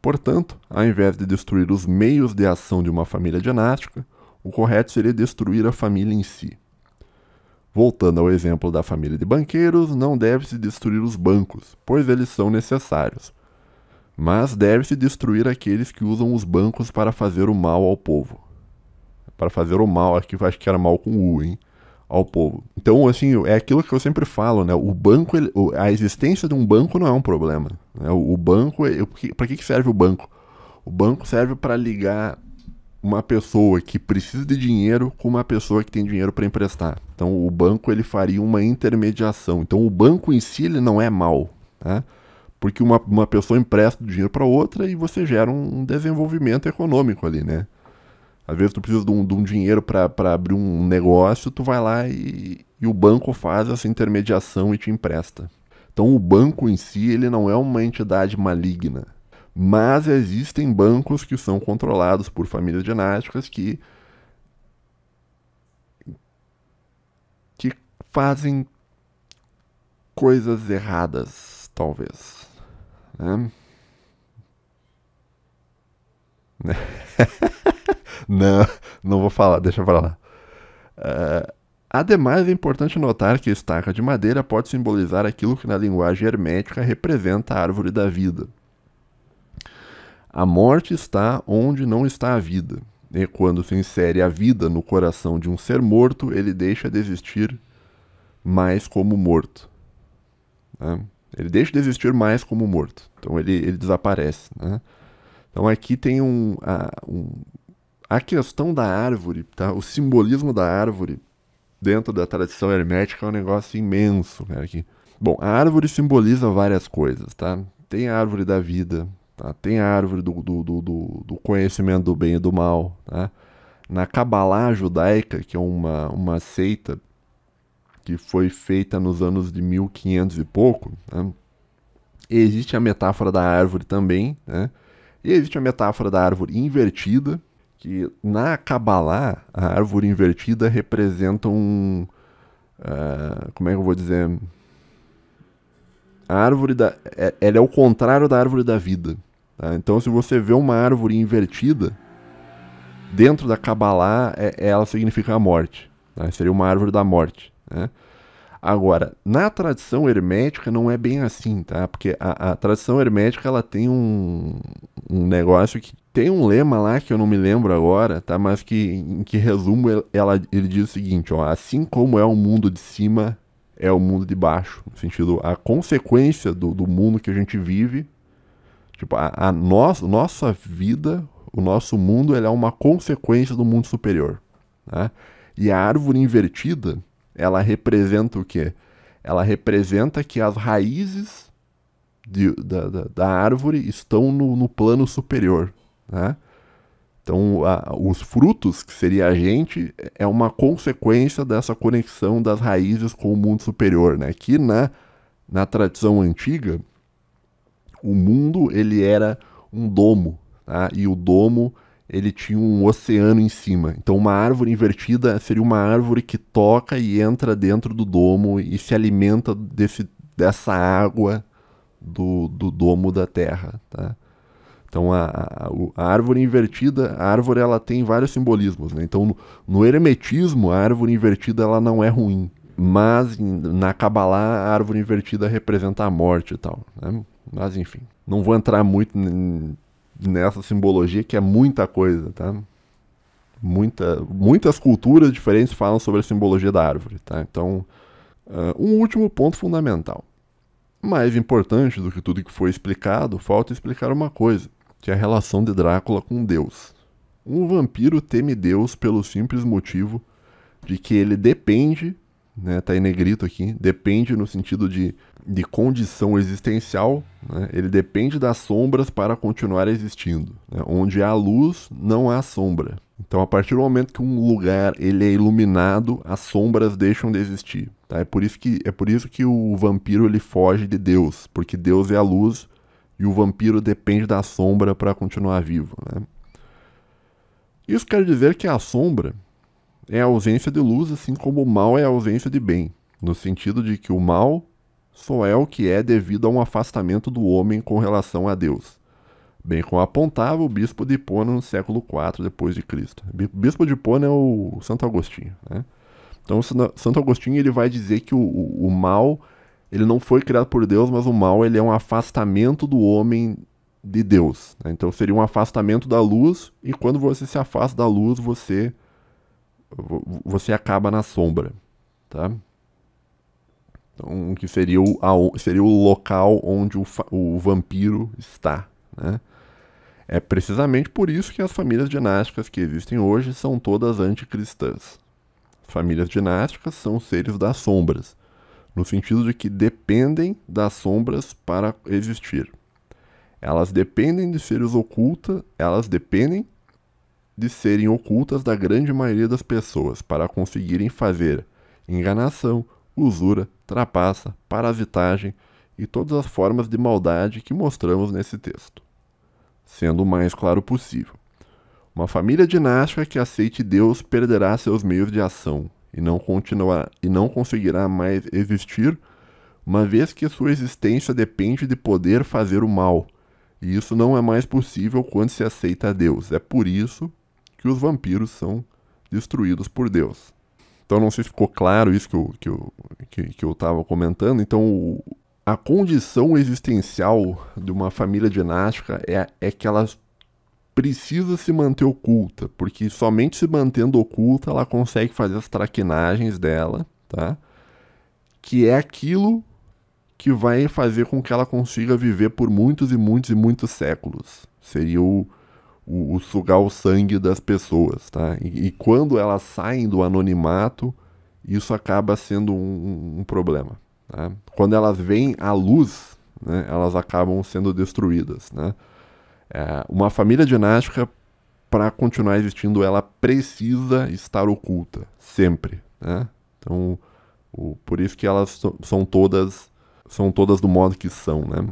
Portanto, ao invés de destruir os meios de ação de uma família dinástica, o correto seria destruir a família em si. Voltando ao exemplo da família de banqueiros, não deve-se destruir os bancos, pois eles são necessários. Mas deve-se destruir aqueles que usam os bancos para fazer o mal ao povo. Para fazer o mal, aqui eu acho que era mal com U, hein? ao povo. Então, assim, é aquilo que eu sempre falo, né? O banco, a existência de um banco não é um problema, né? O banco, para que serve o banco? O banco serve para ligar uma pessoa que precisa de dinheiro com uma pessoa que tem dinheiro para emprestar. Então, o banco ele faria uma intermediação. Então, o banco em si ele não é mal, tá? Porque uma pessoa empresta dinheiro para outra e você gera um desenvolvimento econômico ali, né? Às vezes tu precisa de um dinheiro para abrir um negócio, tu vai lá e o banco faz essa intermediação e te empresta. Então o banco em si ele não é uma entidade maligna, mas existem bancos que são controlados por famílias dinásticas que fazem coisas erradas, talvez. Né? Não, não vou falar, deixa pra lá. Ademais, é importante notar que a estaca de madeira pode simbolizar aquilo que na linguagem hermética representa a árvore da vida. A morte está onde não está a vida, e quando se insere a vida no coração de um ser morto, ele deixa de existir mais como morto. Né? Ele deixa de existir mais como morto, então ele desaparece. Né? Então aqui tem a questão da árvore, tá? O simbolismo da árvore dentro da tradição hermética é um negócio imenso, cara, aqui. Bom, a árvore simboliza várias coisas, tá? Tem a árvore da vida, tá? Tem a árvore do conhecimento do bem e do mal, tá? Na Cabalá judaica, que é uma seita que foi feita nos anos de 1500 e pouco, né? Existe a metáfora da árvore também, né? E existe a metáfora da árvore invertida, que na Cabalá, a árvore invertida representa como é que eu vou dizer? A árvore ela é o contrário da árvore da vida. Tá? Então, se você vê uma árvore invertida, dentro da Cabalá, ela significa a morte. Tá? Seria uma árvore da morte. Né? Agora, na tradição hermética não é bem assim, tá? Porque a tradição hermética ela tem um negócio que tem um lema lá que eu não me lembro agora, tá? Mas em que resumo ele diz o seguinte, ó, assim como é o mundo de cima, é o mundo de baixo. No sentido, a consequência do mundo que a gente vive, tipo, nossa vida, o nosso mundo, ele é uma consequência do mundo superior. Tá? E a árvore invertida, ela representa o quê? Ela representa que as raízes da árvore estão no plano superior. Né? Então, os frutos, que seria a gente, é uma consequência dessa conexão das raízes com o mundo superior. Né? Aqui na tradição antiga, o mundo ele era um domo, tá? E o domo ele tinha um oceano em cima. Então uma árvore invertida seria uma árvore que toca e entra dentro do domo e se alimenta dessa água do domo da terra. Tá? Então a árvore invertida, a árvore ela tem vários simbolismos. Né? Então no hermetismo a árvore invertida ela não é ruim. Mas na Cabalá a árvore invertida representa a morte e tal. Né? Mas enfim, não vou entrar muito nessa simbologia que é muita coisa, tá? Muitas culturas diferentes falam sobre a simbologia da árvore, tá? Então, um último ponto fundamental. Mais importante do que tudo que foi explicado, falta explicar uma coisa, que é a relação de Drácula com Deus. Um vampiro teme Deus pelo simples motivo de que ele depende, né, tá em negrito aqui, depende no sentido de condição existencial, né, ele depende das sombras para continuar existindo. Né, onde há luz, não há sombra. Então, a partir do momento que um lugar ele é iluminado, as sombras deixam de existir. Tá? É por isso que o vampiro ele foge de Deus, porque Deus é a luz e o vampiro depende da sombra para continuar vivo. Né? Isso quer dizer que a sombra é a ausência de luz, assim como o mal é a ausência de bem, no sentido de que o mal só é o que é devido a um afastamento do homem com relação a Deus, bem como apontava o bispo de Hipona no século IV depois de Cristo. O bispo de Hipona é o Santo Agostinho. Né? Então, Santo Agostinho ele vai dizer que o mal ele não foi criado por Deus, mas o mal ele é um afastamento do homem de Deus. Né? Então, seria um afastamento da luz, e quando você se afasta da luz, você acaba na sombra. tá? Então, que seria o local onde o vampiro está, né? É precisamente por isso que as famílias dinásticas que existem hoje são todas anticristãs. Famílias dinásticas são seres das sombras, no sentido de que dependem das sombras para existir. Elas dependem de seres ocultas, elas dependem de serem ocultas da grande maioria das pessoas para conseguirem fazer enganação, usura, trapaça, parasitagem e todas as formas de maldade que mostramos nesse texto, sendo o mais claro possível. Uma família dinástica que aceite Deus perderá seus meios de ação e não conseguirá mais existir, uma vez que sua existência depende de poder fazer o mal, e isso não é mais possível quando se aceita Deus. É por isso que os vampiros são destruídos por Deus. Então não sei se ficou claro isso que eu estava comentando. Então a condição existencial de uma família dinástica é que ela precisa se manter oculta, porque somente se mantendo oculta ela consegue fazer as traquinagens dela, tá? Que é aquilo que vai fazer com que ela consiga viver por muitos e muitos e muitos séculos. Seria o sugar o sangue das pessoas, tá? E quando elas saem do anonimato, isso acaba sendo um problema, tá? Quando elas vêm à luz, né, elas acabam sendo destruídas, né? Uma família dinástica, para continuar existindo, ela precisa estar oculta, sempre, né? Então, por isso que elas são todas do modo que são, né?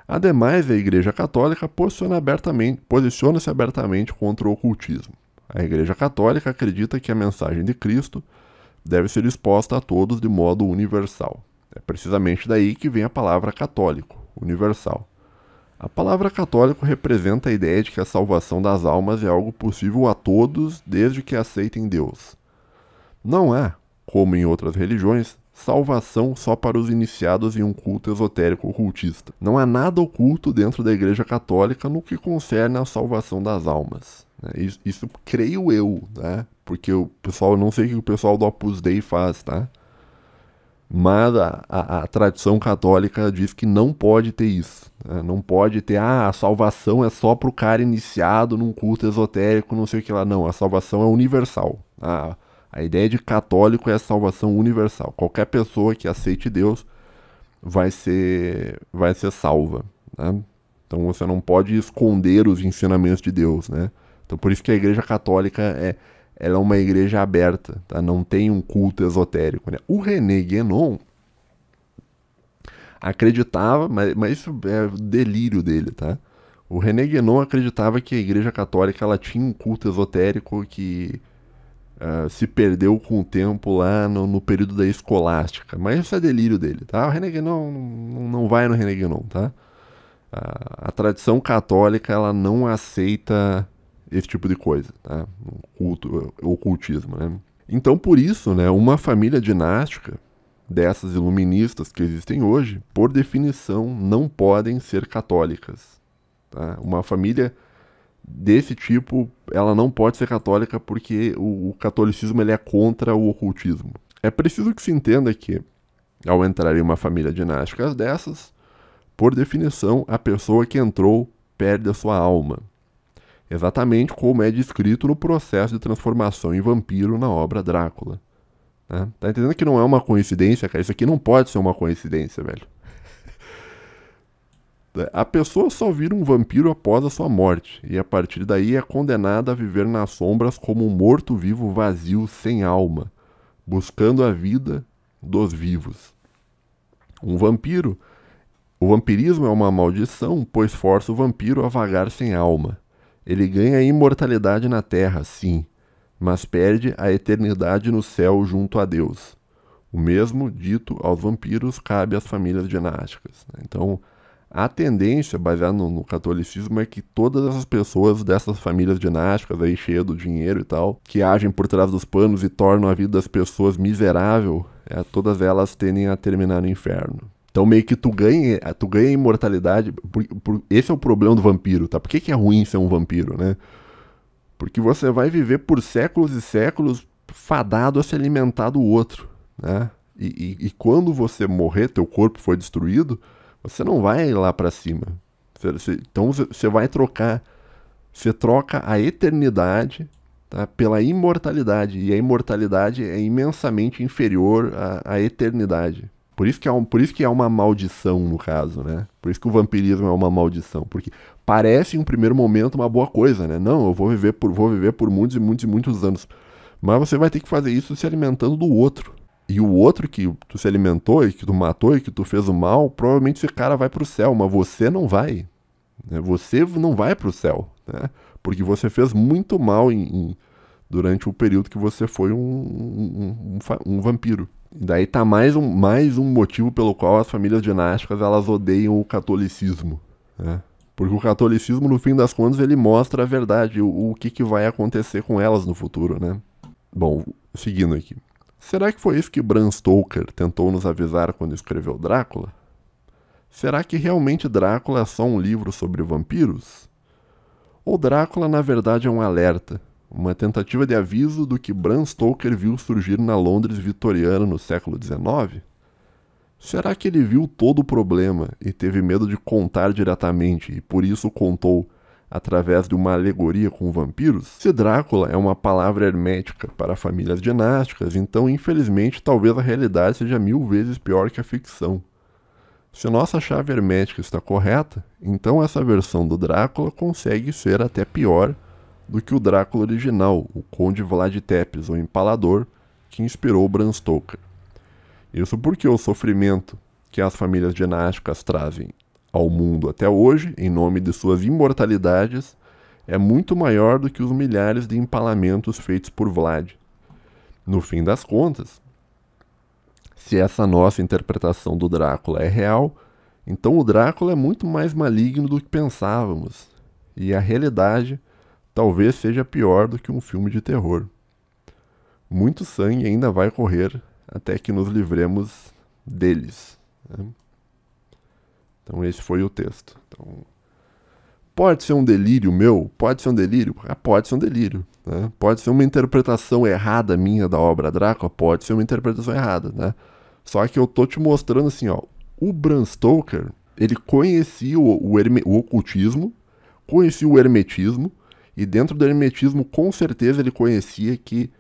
Ademais, a Igreja Católica posiciona-se abertamente contra o ocultismo. A Igreja Católica acredita que a mensagem de Cristo deve ser exposta a todos de modo universal. É precisamente daí que vem a palavra católico, universal. A palavra católico representa a ideia de que a salvação das almas é algo possível a todos desde que aceitem Deus. Não há, como em outras religiões, salvação só para os iniciados em um culto esotérico ocultista. Não há nada oculto dentro da Igreja Católica no que concerne à salvação das almas. Isso creio eu, tá? Porque o pessoal, não sei o que o pessoal do Opus Dei faz, tá? Mas a tradição católica diz que não pode ter isso, né? Não pode ter, a salvação é só para o cara iniciado num culto esotérico, não sei o que lá. Não, a salvação é universal. A ideia de católico é a salvação universal. Qualquer pessoa que aceite Deus vai ser salva, né? Então você não pode esconder os ensinamentos de Deus, né? Então por isso que a Igreja Católica ela é uma igreja aberta, tá? Não tem um culto esotérico, né? O René Guénon acreditava, mas isso é o delírio dele, tá? O René Guénon acreditava que a Igreja Católica ela tinha um culto esotérico que se perdeu com o tempo lá no período da escolástica. Mas isso é delírio dele, tá? O René Guénon não vai no René Guénon, tá? A tradição católica ela não aceita esse tipo de coisa, tá? Ocultismo, né? Então, por isso, né, uma família dinástica dessas iluministas que existem hoje, por definição, não podem ser católicas, tá? Uma família desse tipo, ela não pode ser católica porque o catolicismo ele é contra o ocultismo. É preciso que se entenda que, ao entrar em uma família dinástica dessas, por definição, a pessoa que entrou perde a sua alma. Exatamente como é descrito no processo de transformação em vampiro na obra Drácula. Né? Tá entendendo que não é uma coincidência, cara? Isso aqui não pode ser uma coincidência, velho. A pessoa só vira um vampiro após a sua morte, e a partir daí é condenada a viver nas sombras como um morto-vivo vazio sem alma, buscando a vida dos vivos. O vampirismo é uma maldição, pois força o vampiro a vagar sem alma. Ele ganha a imortalidade na terra, sim, mas perde a eternidade no céu junto a Deus. O mesmo dito aos vampiros cabe às famílias dinásticas. Então, a tendência, baseada no catolicismo, é que todas essas pessoas dessas famílias dinásticas, aí cheias do dinheiro e tal, que agem por trás dos panos e tornam a vida das pessoas miserável, todas elas tendem a terminar no inferno. Então meio que tu ganha imortalidade. Esse é o problema do vampiro, tá? Por que é ruim ser um vampiro, né? Porque você vai viver por séculos e séculos fadado a se alimentar do outro, né? E quando você morrer, teu corpo foi destruído, você não vai lá pra cima. Então você vai trocar, você troca a eternidade, tá, pela imortalidade. E a imortalidade é imensamente inferior à eternidade. Por isso que é uma maldição, no caso, né? Por isso que o vampirismo é uma maldição. Porque parece, em um primeiro momento, uma boa coisa, né? Não, eu vou viver por muitos e muitos e muitos anos. Mas você vai ter que fazer isso se alimentando do outro. E o outro que tu se alimentou e que tu matou e que tu fez o mal, provavelmente esse cara vai pro céu, mas você não vai. Né? Você não vai pro céu, né? Porque você fez muito mal durante o período que você foi um vampiro. E daí tá mais um motivo pelo qual as famílias dinásticas elas odeiam o catolicismo, né? Porque o catolicismo, no fim das contas, ele mostra a verdade, o que vai acontecer com elas no futuro, né? Bom, seguindo aqui. Será que foi isso que Bram Stoker tentou nos avisar quando escreveu Drácula? Será que realmente Drácula é só um livro sobre vampiros? Ou Drácula, na verdade, é um alerta, uma tentativa de aviso do que Bram Stoker viu surgir na Londres vitoriana no século XIX? Será que ele viu todo o problema e teve medo de contar diretamente e por isso contou através de uma alegoria com vampiros? Se Drácula é uma palavra hermética para famílias dinásticas, então infelizmente talvez a realidade seja 1000 vezes pior que a ficção. Se nossa chave hermética está correta, então essa versão do Drácula consegue ser até pior do que o Drácula original, o Conde Vlad Tepes, o Empalador, que inspirou Bram Stoker. Isso porque o sofrimento que as famílias dinásticas trazem ao mundo até hoje, em nome de suas imortalidades, é muito maior do que os milhares de empalamentos feitos por Vlad. No fim das contas, se essa nossa interpretação do Drácula é real, então o Drácula é muito mais maligno do que pensávamos, e a realidade talvez seja pior do que um filme de terror. Muito sangue ainda vai correr até que nos livremos deles, né? Então esse foi o texto. Então, pode ser um delírio meu? Pode ser um delírio? Pode ser um delírio, né? Pode ser uma interpretação errada minha da obra Drácula? Pode ser uma interpretação errada, né? Só que eu tô te mostrando assim, ó, o Bram Stoker, ele conhecia o ocultismo, conhecia o hermetismo, e dentro do hermetismo, com certeza, ele conhecia que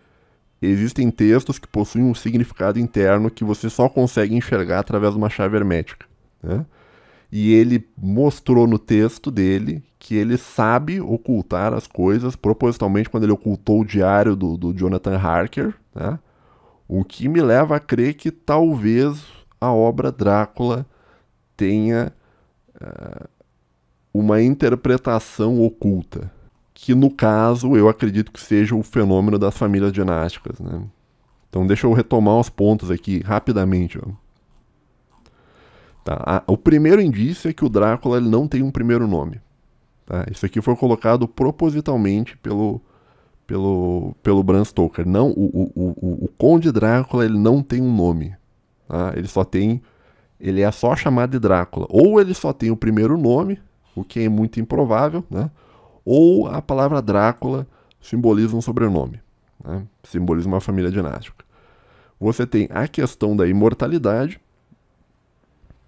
existem textos que possuem um significado interno que você só consegue enxergar através de uma chave hermética, né? E ele mostrou no texto dele que ele sabe ocultar as coisas, propositalmente quando ele ocultou o diário do Jonathan Harker, né? O que me leva a crer que talvez a obra Drácula tenha uma interpretação oculta, que no caso eu acredito que seja o fenômeno das famílias dinásticas, né? Então deixa eu retomar os pontos aqui rapidamente, ó. Tá, o primeiro indício é que o Drácula ele não tem um primeiro nome. Tá? Isso aqui foi colocado propositalmente pelo Bram Stoker. Não, o Conde Drácula ele não tem um nome. Tá? Ele é só chamado de Drácula. Ou ele só tem o primeiro nome, o que é muito improvável, né? Ou a palavra Drácula simboliza um sobrenome, né? Simboliza uma família dinástica. Você tem a questão da imortalidade,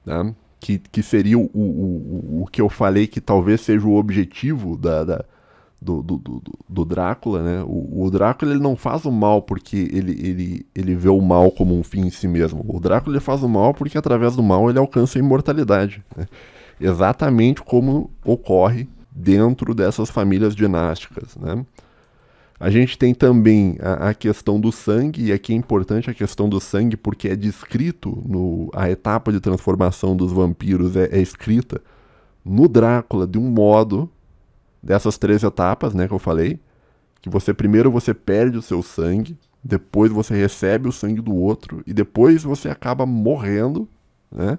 tá? Que seria o que eu falei que talvez seja o objetivo do Drácula, né? O Drácula ele não faz o mal porque ele vê o mal como um fim em si mesmo. O Drácula ele faz o mal porque através do mal ele alcança a imortalidade, né? Exatamente como ocorre dentro dessas famílias dinásticas, né? A gente tem também a questão do sangue, e aqui é importante a questão do sangue porque é descrito, a etapa de transformação dos vampiros é escrita no Drácula de um modo, dessas 3 etapas, né, que eu falei, que primeiro você perde o seu sangue, depois você recebe o sangue do outro, e depois você acaba morrendo, né,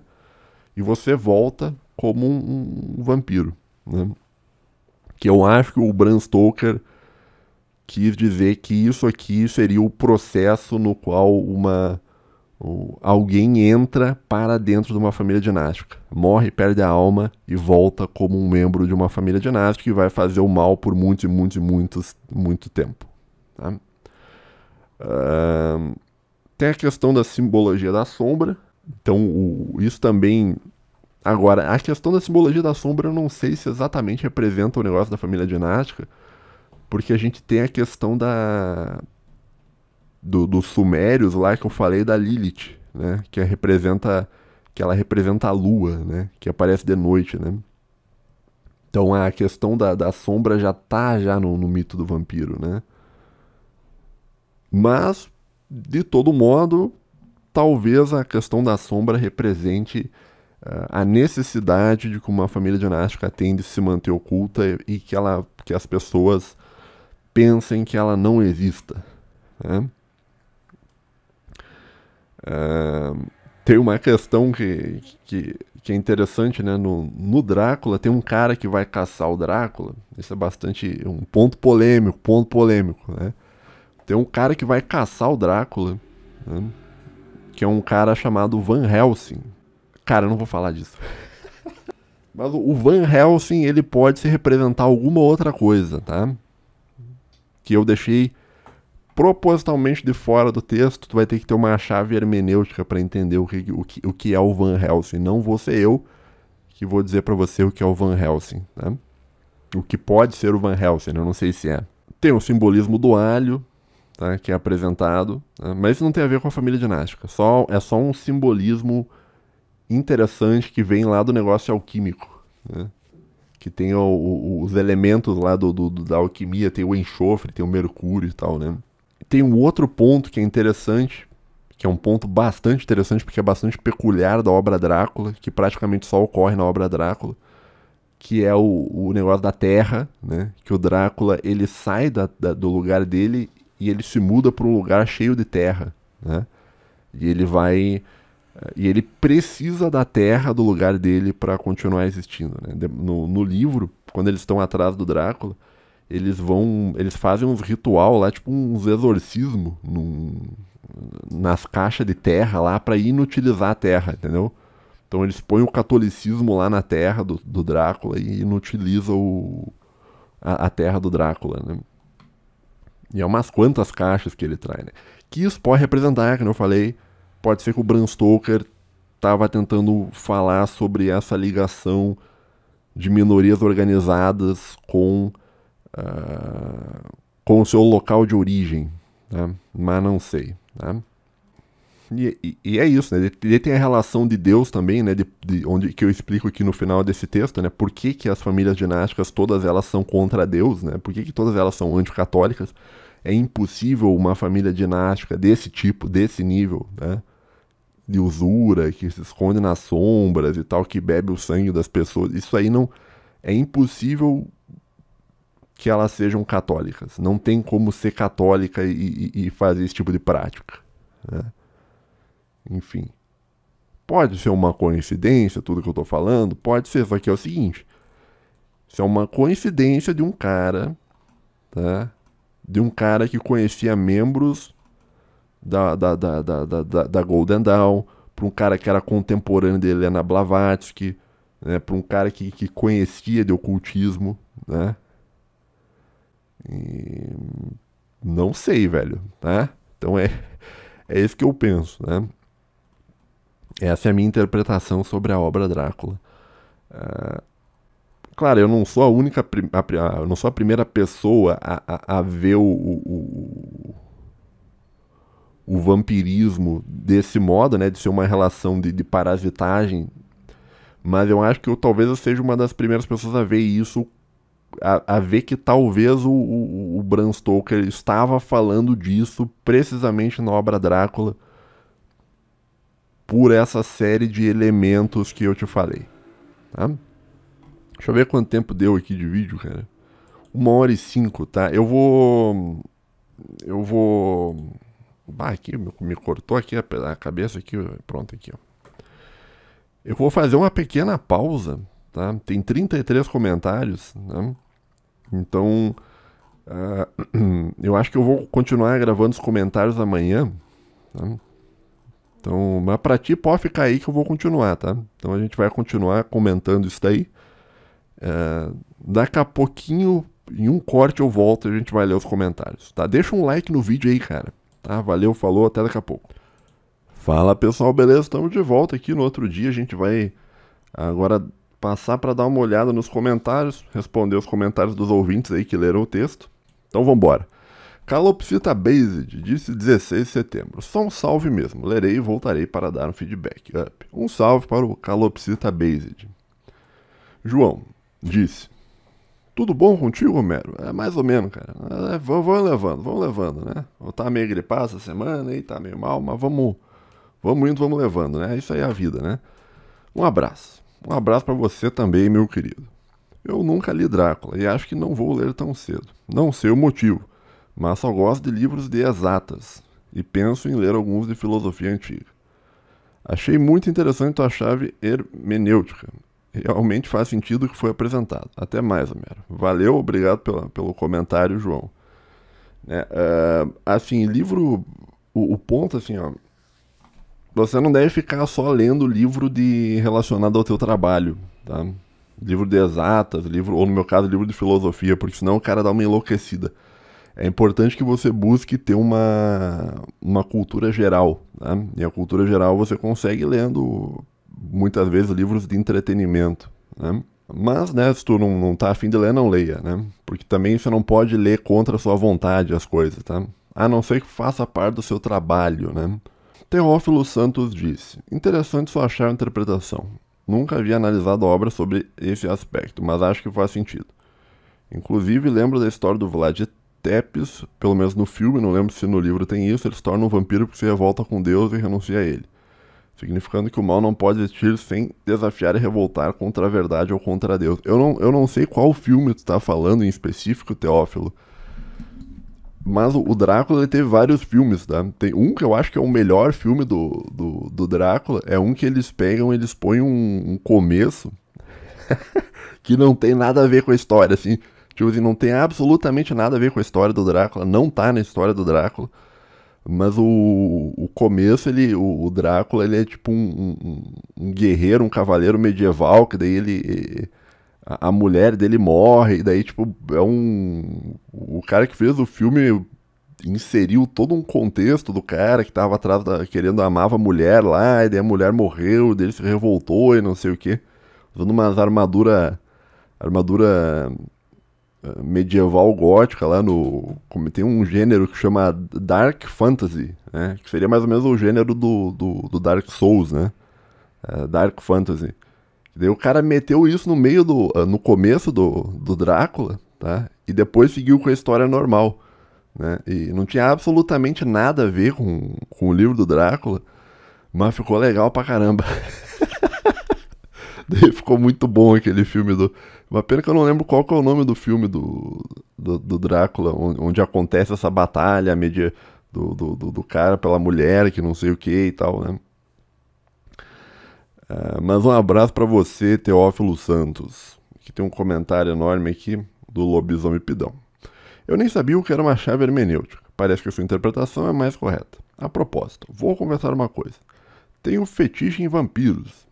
e você volta como um vampiro, né? Que eu acho que o Bram Stoker quis dizer que isso aqui seria o processo no qual alguém entra para dentro de uma família dinástica. Morre, perde a alma e volta como um membro de uma família dinástica e vai fazer o mal por muito tempo. Tá? Tem a questão da simbologia da sombra. Então, isso também... Agora, a questão da simbologia da sombra eu não sei se exatamente representa o negócio da família dinástica, porque a gente tem a questão dos sumérios lá que eu falei da Lilith, né? Que ela representa a lua, né? Que aparece de noite, né? Então a questão da sombra já tá no mito do vampiro, né? Mas, de todo modo, talvez a questão da sombra represente a necessidade de que uma família dinástica tem de se manter oculta e que as pessoas pensem que ela não exista, né? Tem uma questão que é interessante, né? No Drácula tem um cara que vai caçar o Drácula. Isso é bastante um ponto polêmico, né? Tem um cara que vai caçar o Drácula, né? Que é um cara chamado Van Helsing. Cara, eu não vou falar disso. Mas o Van Helsing, ele pode se representar alguma outra coisa, tá? Que eu deixei propositalmente de fora do texto. Tu vai ter que ter uma chave hermenêutica para entender o que é o Van Helsing. Não vou ser eu que vou dizer para você o que é o Van Helsing, tá? O que pode ser o Van Helsing, eu não sei se é. Tem o simbolismo do alho, tá? Que é apresentado, né? Mas isso não tem a ver com a família dinástica. É só um simbolismo interessante que vem lá do negócio alquímico, né? Que tem os elementos lá da alquimia, tem o enxofre, tem o mercúrio e tal, né? Tem um outro ponto que é interessante, que é um ponto bastante interessante, porque é bastante peculiar da obra Drácula, que praticamente só ocorre na obra Drácula, que é o negócio da terra, né? Que o Drácula, ele sai do lugar dele e ele se muda para um lugar cheio de terra, né? E ele precisa da terra do lugar dele para continuar existindo, né? No livro, quando eles estão atrás do Drácula, eles fazem uns ritual lá, tipo uns exorcismos nas caixas de terra lá para inutilizar a terra, entendeu? Então eles põem o catolicismo lá na terra do Drácula e inutilizam a terra do Drácula, né? E é umas quantas caixas que ele traz, né? Que isso pode representar, como eu falei, pode ser que o Bram Stoker estava tentando falar sobre essa ligação de minorias organizadas com o seu local de origem, né? Mas não sei, né? E é isso, né? Ele tem a relação de Deus também, né? Que eu explico aqui no final desse texto, né? Por que as famílias dinásticas, todas elas são contra Deus, né? Por que todas elas são anticatólicas? É impossível uma família dinástica desse tipo, desse nível, né? De usura, que se esconde nas sombras e tal, que bebe o sangue das pessoas. Isso aí não... É impossível que elas sejam católicas. Não tem como ser católica e fazer esse tipo de prática, né? Enfim. Pode ser uma coincidência, tudo que eu tô falando? Pode ser, só que é o seguinte. Isso é uma coincidência de um cara, tá? De um cara que conhecia membros da Golden Dawn, para um cara que era contemporâneo de Helena Blavatsky, né? Para um cara que conhecia de ocultismo, né? E não sei, velho, tá? Então é isso que eu penso, né? Essa é a minha interpretação sobre a obra Drácula. Claro, eu não sou a única, eu não sou a primeira pessoa a ver o vampirismo desse modo, né? De ser uma relação de parasitagem. Mas eu acho que talvez eu seja uma das primeiras pessoas a ver isso, a ver que talvez o Bram Stoker estava falando disso precisamente na obra Drácula, por essa série de elementos que eu te falei, tá? Deixa eu ver quanto tempo deu aqui de vídeo, cara. 1h05, tá? Eu vou... aqui, me cortou aqui a cabeça aqui, pronto, aqui, ó. Eu vou fazer uma pequena pausa, tá? Tem 33 comentários, né? Então, eu acho que eu vou continuar gravando os comentários amanhã, tá? Então, mas pra ti pode ficar aí que eu vou continuar, tá? Então a gente vai continuar comentando isso daí. Daqui a pouquinho, em um corte eu volto e a gente vai ler os comentários, tá? Deixa um like no vídeo aí, cara, tá? Valeu, falou, até daqui a pouco. Fala pessoal, beleza? Estamos de volta aqui. No outro dia a gente vai agora passar para dar uma olhada nos comentários, responder os comentários dos ouvintes aí que leram o texto. Então vamos embora. Calopsita Based disse 16 de setembro. Só um salve mesmo. Lerei e voltarei para dar um feedback. Up. Um salve para o Calopsita Based. João disse: tudo bom contigo, Homero? É mais ou menos, cara. Vamos levando, né? Eu tá meio gripado essa semana aí, tá meio mal, mas vamos indo, vamos levando, né? Isso aí é a vida, né? Um abraço. Um abraço pra você também, meu querido. Eu nunca li Drácula e acho que não vou ler tão cedo. Não sei o motivo, mas só gosto de livros de exatas e penso em ler alguns de filosofia antiga. Achei muito interessante tua chave hermenêutica. Realmente faz sentido o que foi apresentado. Até mais, Homero. Valeu, obrigado pelo comentário, João. Assim, livro... O ponto, assim, ó... Você não deve ficar só lendo livro relacionado ao teu trabalho, tá? Livro de exatas, ou no meu caso, livro de filosofia, porque senão o cara dá uma enlouquecida. É importante que você busque ter uma cultura geral, tá? E a cultura geral você consegue lendo, muitas vezes, livros de entretenimento, né? Mas, né, se tu não tá afim de ler, não leia, né? Porque também você não pode ler contra a sua vontade as coisas, tá? A não ser que faça parte do seu trabalho, né? Teófilo Santos disse: interessante só achar a interpretação. Nunca havia analisado a obra sobre esse aspecto, mas acho que faz sentido. Inclusive, lembro da história do Vlad Tepes, pelo menos no filme, não lembro se no livro tem isso, ele se torna um vampiro porque se revolta com Deus e renuncia a ele. Significando que o mal não pode existir sem desafiar e revoltar contra a verdade ou contra Deus. Eu não sei qual filme tu tá falando em específico, Teófilo. Mas o Drácula, ele teve vários filmes, tá? Tem um que eu acho que é o melhor filme do Drácula. É um que eles põem um começo que não tem nada a ver com a história, assim. Tipo assim, não tem absolutamente nada a ver com a história do Drácula. Não tá na história do Drácula. Mas o começo, o Drácula, ele é tipo um guerreiro, um cavaleiro medieval, que daí a mulher dele morre, e daí, tipo, o cara que fez o filme inseriu todo um contexto do cara que tava atrás querendo amava a mulher lá, e daí a mulher morreu, daí ele se revoltou e não sei o que, usando umas armadura medieval gótica lá como tem um gênero que chama Dark Fantasy, né? Que seria mais ou menos o gênero do Dark Souls, né? Dark Fantasy. Daí o cara meteu isso no começo do Drácula, tá? E depois seguiu com a história normal, né? E não tinha absolutamente nada a ver com o livro do Drácula, mas ficou legal pra caramba. Daí ficou muito bom aquele filme Uma pena que eu não lembro qual que é o nome do filme do Drácula, onde acontece essa batalha do cara pela mulher, que não sei o que e tal, né? Mas um abraço pra você, Teófilo Santos, que tem um comentário enorme aqui do Lobisomem Pidão. Eu nem sabia o que era uma chave hermenêutica. Parece que a sua interpretação é mais correta. A propósito, vou confessar uma coisa. Tenho fetiche em vampiros.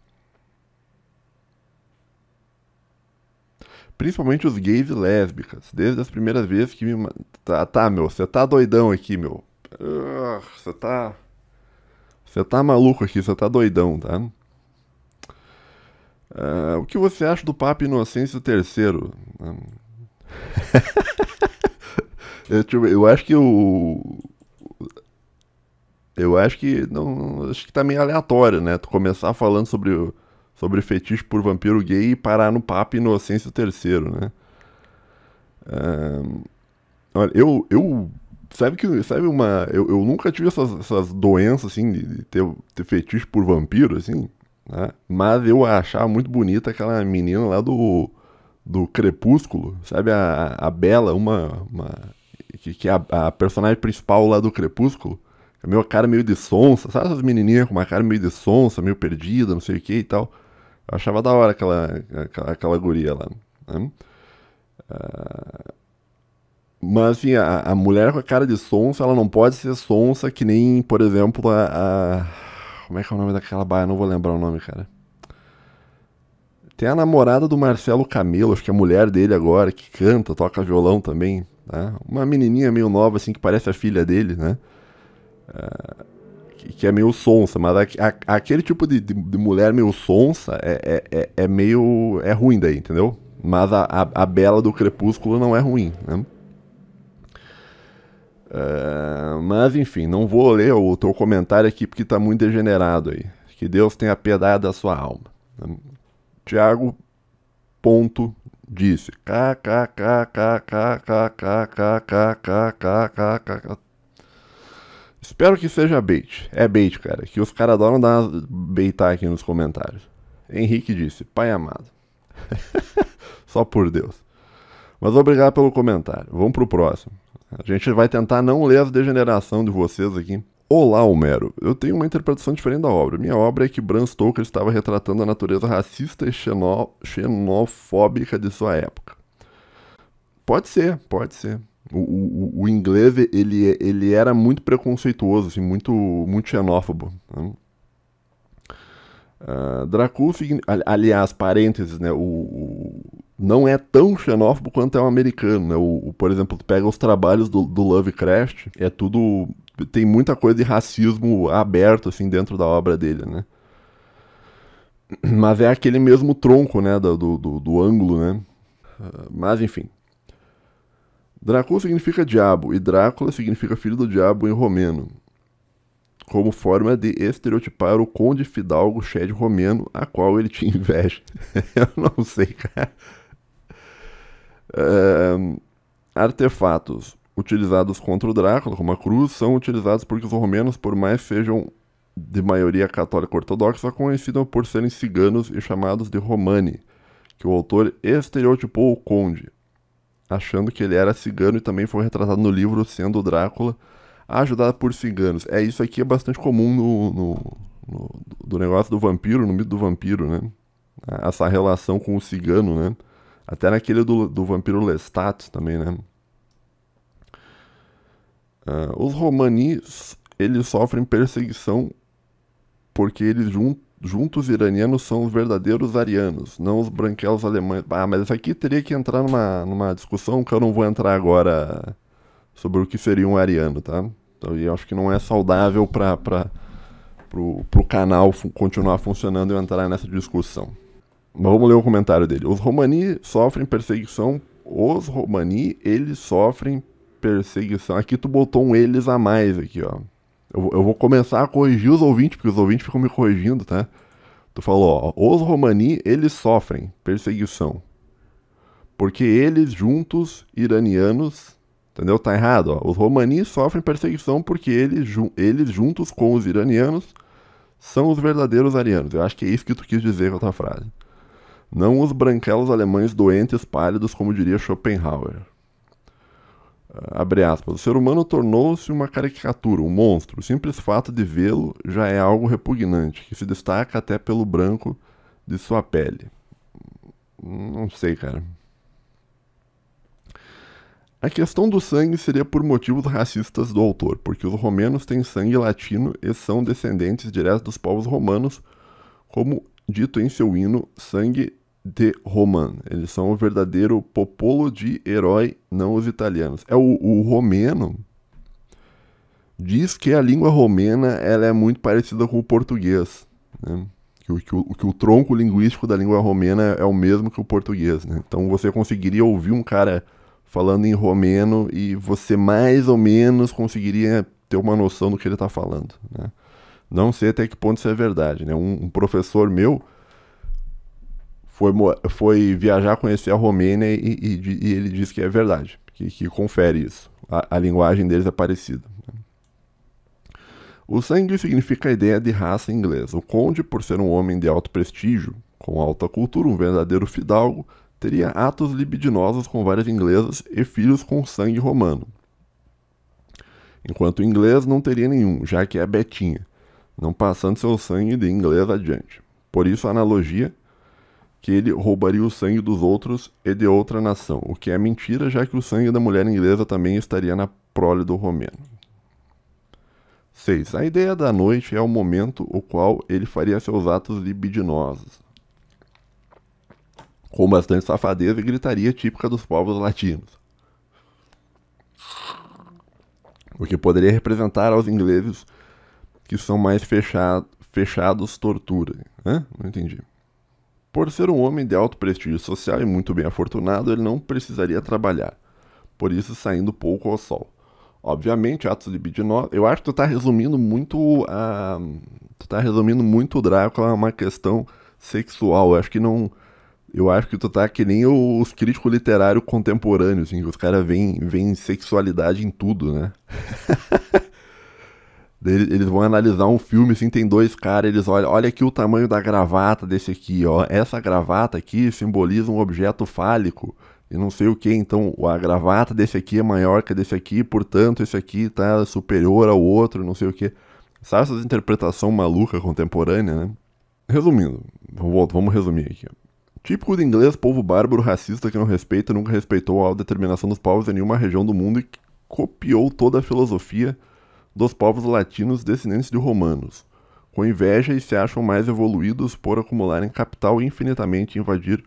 Principalmente os gays e lésbicas. Desde as primeiras vezes que me... Tá, meu, você tá doidão aqui, meu. Você tá maluco aqui, você tá doidão, tá? O que você acha do Papa Inocêncio III? Eu acho que acho que tá meio aleatório, né? Tu começar falando sobre fetiche por vampiro gay e parar no Papa Inocêncio III, né? Olha, eu nunca tive essas doenças, assim, de ter fetiche por vampiro, assim, né? Mas eu achava muito bonita aquela menina lá do Crepúsculo, sabe? A Bella, que é a personagem principal lá do Crepúsculo. A cara meio de sonsa, sabe essas menininhas com uma cara meio de sonsa, meio perdida, não sei o que e tal. Eu achava da hora aquela guria lá, né? Mas assim, a mulher com a cara de sonsa, ela não pode ser sonsa que nem, por exemplo, como é que é o nome daquela baia? Não vou lembrar o nome, cara. Tem a namorada do Marcelo Camelo, acho que é a mulher dele agora, que canta, toca violão também, né? Uma menininha meio nova, assim, que parece a filha dele, né? que é meio sonsa, mas aquele tipo de mulher meio sonsa é meio... é ruim daí, entendeu? Mas a Bela do Crepúsculo não é ruim, né? Mas enfim, não vou ler o teu comentário aqui porque tá muito degenerado aí. Que Deus tenha piedade da sua alma. Tiago ponto disse kkkkkkkkkkkkkkkk. Espero que seja bait. É bait, cara. Que os caras adoram dar beitar aqui nos comentários. Henrique disse, pai amado. Só por Deus. Mas obrigado pelo comentário. Vamos pro próximo. A gente vai tentar não ler as degeneração de vocês aqui. Olá, Homero. Eu tenho uma interpretação diferente da obra. Minha obra é que Bram Stoker estava retratando a natureza racista e xenofóbica de sua época. Pode ser, pode ser. O inglês, ele era muito preconceituoso, assim, muito xenófobo. Né? Dracul, aliás, parênteses, né? Não é tão xenófobo quanto é um americano, né? Por exemplo, tu pega os trabalhos do Lovecraft, é tudo... Tem muita coisa de racismo aberto, assim, dentro da obra dele, né? Mas é aquele mesmo tronco, né? Do ângulo, né? Mas, enfim. Dracul significa diabo, e Drácula significa filho do diabo em romeno, como forma de estereotipar o conde fidalgo Shed romeno, a qual ele tinha inveja. Eu não sei, cara. Artefatos utilizados contra o Drácula, como a cruz, são utilizados porque os romenos, por mais sejam de maioria católica ortodoxa, conhecidos por serem ciganos e chamados de Romani, que o autor estereotipou o conde, achando que ele era cigano e também foi retratado no livro sendo o Drácula ajudado por ciganos. Isso aqui é bastante comum do negócio do vampiro, no mito do vampiro, né? Essa relação com o cigano, né? Até naquele do vampiro Lestat também, né? Os romanis, eles sofrem perseguição porque eles juntos iranianos são os verdadeiros arianos, não os branquelos alemães. Mas isso aqui teria que entrar numa discussão que eu não vou entrar agora sobre o que seria um ariano, tá? Então, eu acho que não é saudável pro canal continuar funcionando e eu entrar nessa discussão. Mas vamos ler o comentário dele. Os romani sofrem perseguição. Os romani, eles sofrem perseguição. Aqui tu botou um eles a mais aqui, ó. Eu vou começar a corrigir os ouvintes, porque os ouvintes ficam me corrigindo, tá? Tu falou, ó, os romani, eles sofrem perseguição. Porque eles juntos, iranianos, entendeu? Tá errado, ó. Os romani sofrem perseguição porque eles juntos com os iranianos são os verdadeiros arianos. Eu acho que é isso que tu quis dizer com a tua frase. Não os branquelos alemães doentes, pálidos, como diria Schopenhauer. Abre aspas. O ser humano tornou-se uma caricatura, um monstro. O simples fato de vê-lo já é algo repugnante, que se destaca até pelo branco de sua pele. Não sei, cara. A questão do sangue seria por motivos racistas do autor, porque os romenos têm sangue latino e são descendentes diretos dos povos romanos, como dito em seu hino, sangue de Roman. Eles são o verdadeiro popolo de herói, não os italianos. O romeno diz que a língua romena ela é muito parecida com o português, né? Que o tronco linguístico da língua romena é o mesmo que o português, né? Então você conseguiria ouvir um cara falando em romeno e você mais ou menos conseguiria ter uma noção do que ele está falando, né? Não sei até que ponto isso é verdade, né? Um professor meu foi viajar, conhecer a Romênia e ele disse que é verdade, que confere isso. A linguagem deles é parecida. O sangue significa a ideia de raça em inglês. O conde, por ser um homem de alto prestígio, com alta cultura, um verdadeiro fidalgo, teria atos libidinosos com várias inglesas e filhos com sangue romano. Enquanto o inglês não teria nenhum, já que é Betinha, não passando seu sangue de inglês adiante. Por isso a analogia que ele roubaria o sangue dos outros e de outra nação, o que é mentira, já que o sangue da mulher inglesa também estaria na prole do romeno. 6. A ideia da noite é o momento o qual ele faria seus atos libidinosos, com bastante safadeza e gritaria típica dos povos latinos, o que poderia representar aos ingleses que são mais fechados tortura. Hã? Não entendi. Por ser um homem de alto prestígio social e muito bem afortunado, ele não precisaria trabalhar, por isso saindo pouco ao sol. Obviamente, atos libidinosos. Eu acho que tu tá resumindo muito a. Tu tá resumindo muito o Drácula a uma questão sexual. Eu acho que não. Eu acho que tu tá que nem os críticos literários contemporâneos, assim, que os caras veem sexualidade em tudo, né? Eles vão analisar um filme, assim, tem dois caras, eles olham, olha aqui o tamanho da gravata desse aqui, ó. Essa gravata aqui simboliza um objeto fálico e não sei o que, então a gravata desse aqui é maior que a desse aqui, portanto esse aqui tá superior ao outro, não sei o que. Sabe essas interpretação maluca contemporânea, né? Resumindo, vamos resumir aqui. Típico do inglês, povo bárbaro, racista que não respeita, nunca respeitou a autodeterminação dos povos em nenhuma região do mundo e copiou toda a filosofia dos povos latinos descendentes de romanos, com inveja e se acham mais evoluídos por acumularem capital e infinitamente invadir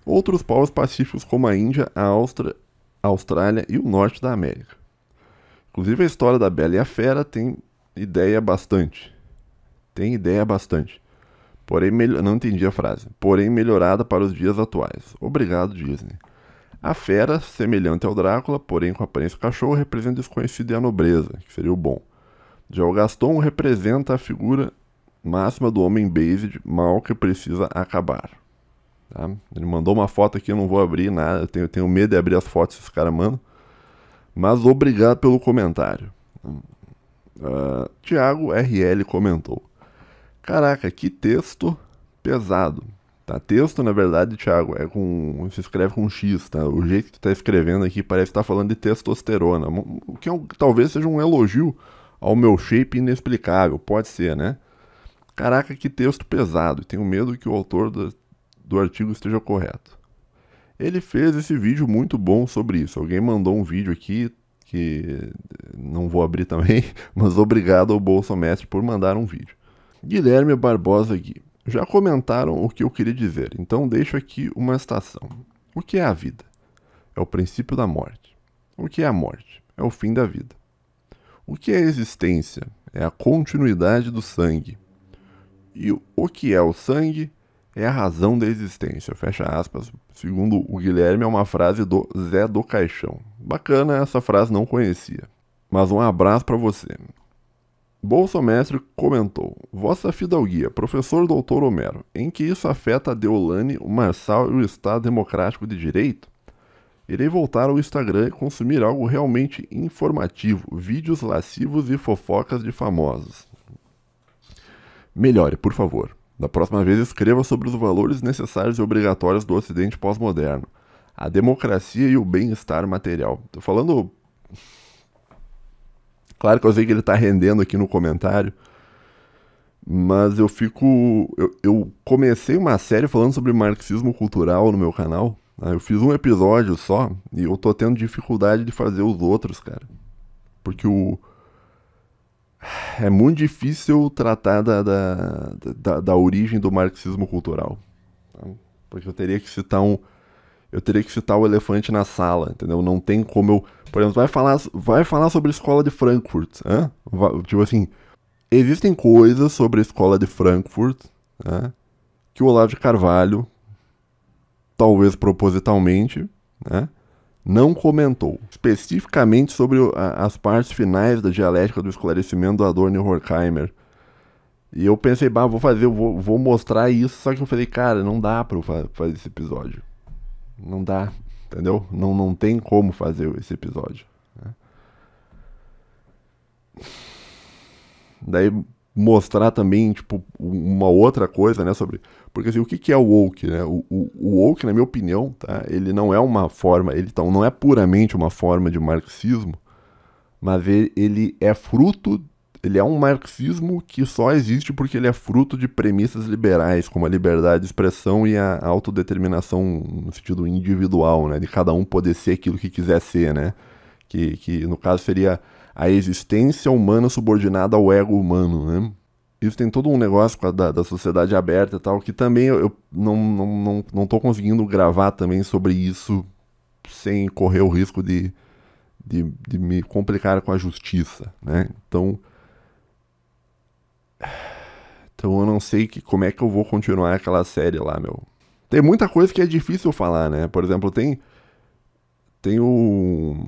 outros povos pacíficos como a Índia, a Austrália e o norte da América. Inclusive a história da Bela e a Fera tem ideia bastante. Porém, não entendi a frase. Porém, melhorada para os dias atuais. Obrigado, Disney. A fera, semelhante ao Drácula, porém com aparência de cachorro, representa o desconhecido e a nobreza, que seria o bom. Já o Gaston representa a figura máxima do homem based, mal que precisa acabar. Tá? Ele mandou uma foto aqui, eu não vou abrir nada, eu tenho medo de abrir as fotos que esses caras mandam. Mas obrigado pelo comentário. Thiago RL comentou. Caraca, que texto pesado. Tá? Texto, na verdade, Thiago, se escreve com X, tá? O jeito que tu tá escrevendo aqui parece que tá falando de testosterona. O que talvez seja um elogio ao meu shape inexplicável. Pode ser, né? Caraca, que texto pesado. Tenho medo que o autor do artigo esteja correto. Ele fez esse vídeo muito bom sobre isso. Alguém mandou um vídeo aqui que não vou abrir também, mas obrigado ao Bolsomestre por mandar um vídeo. Guilherme Barbosa Gui. Já comentaram o que eu queria dizer, então deixo aqui uma citação. O que é a vida? É o princípio da morte. O que é a morte? É o fim da vida. O que é a existência? É a continuidade do sangue. E o que é o sangue? É a razão da existência. Fecha aspas. Segundo o Guilherme, é uma frase do Zé do Caixão. Bacana, essa frase não conhecia. Mas um abraço para você. Bolsomestre comentou: Vossa Fidalguia, professor doutor Homero, em que isso afeta a Deolane, o Marçal e o Estado Democrático de Direito? Irei voltar ao Instagram e consumir algo realmente informativo, vídeos lascivos e fofocas de famosos. Melhore, por favor. Da próxima vez escreva sobre os valores necessários e obrigatórios do Ocidente pós-moderno, a democracia e o bem-estar material. Tô falando... Claro que eu sei que ele tá rendendo aqui no comentário, mas eu comecei uma série falando sobre marxismo cultural no meu canal. Eu fiz um episódio só e eu tô tendo dificuldade de fazer os outros, cara. Porque é muito difícil tratar da origem do marxismo cultural. Tá? Porque eu teria que citar o elefante na sala, entendeu? Não tem como eu... Por exemplo, vai falar sobre a escola de Frankfurt. Tipo assim, existem coisas sobre a escola de Frankfurt que o Olavo de Carvalho, talvez propositalmente, não comentou. Especificamente sobre as partes finais da dialética do esclarecimento do Adorno e Horkheimer. E eu pensei, vou mostrar isso, só que eu falei, cara, não dá pra eu fazer esse episódio. Não dá, entendeu? Não tem como fazer esse episódio. Daí mostrar também, tipo, uma outra coisa, né, sobre... Porque assim, o que é o woke, né? O woke, na minha opinião, tá? Ele não é uma forma, não é puramente uma forma de marxismo, mas ele é fruto... Ele é um marxismo que só existe porque ele é fruto de premissas liberais, como a liberdade de expressão e a autodeterminação no sentido individual, né? De cada um poder ser aquilo que quiser ser, né? Que no caso seria a existência humana subordinada ao ego humano, né? Isso tem todo um negócio da sociedade aberta e tal, que também eu não tô conseguindo gravar também sobre isso sem correr o risco de me complicar com a justiça, né? Então... Então eu não sei como é que eu vou continuar aquela série lá, meu. Tem muita coisa que é difícil falar, né? Por exemplo, tem o...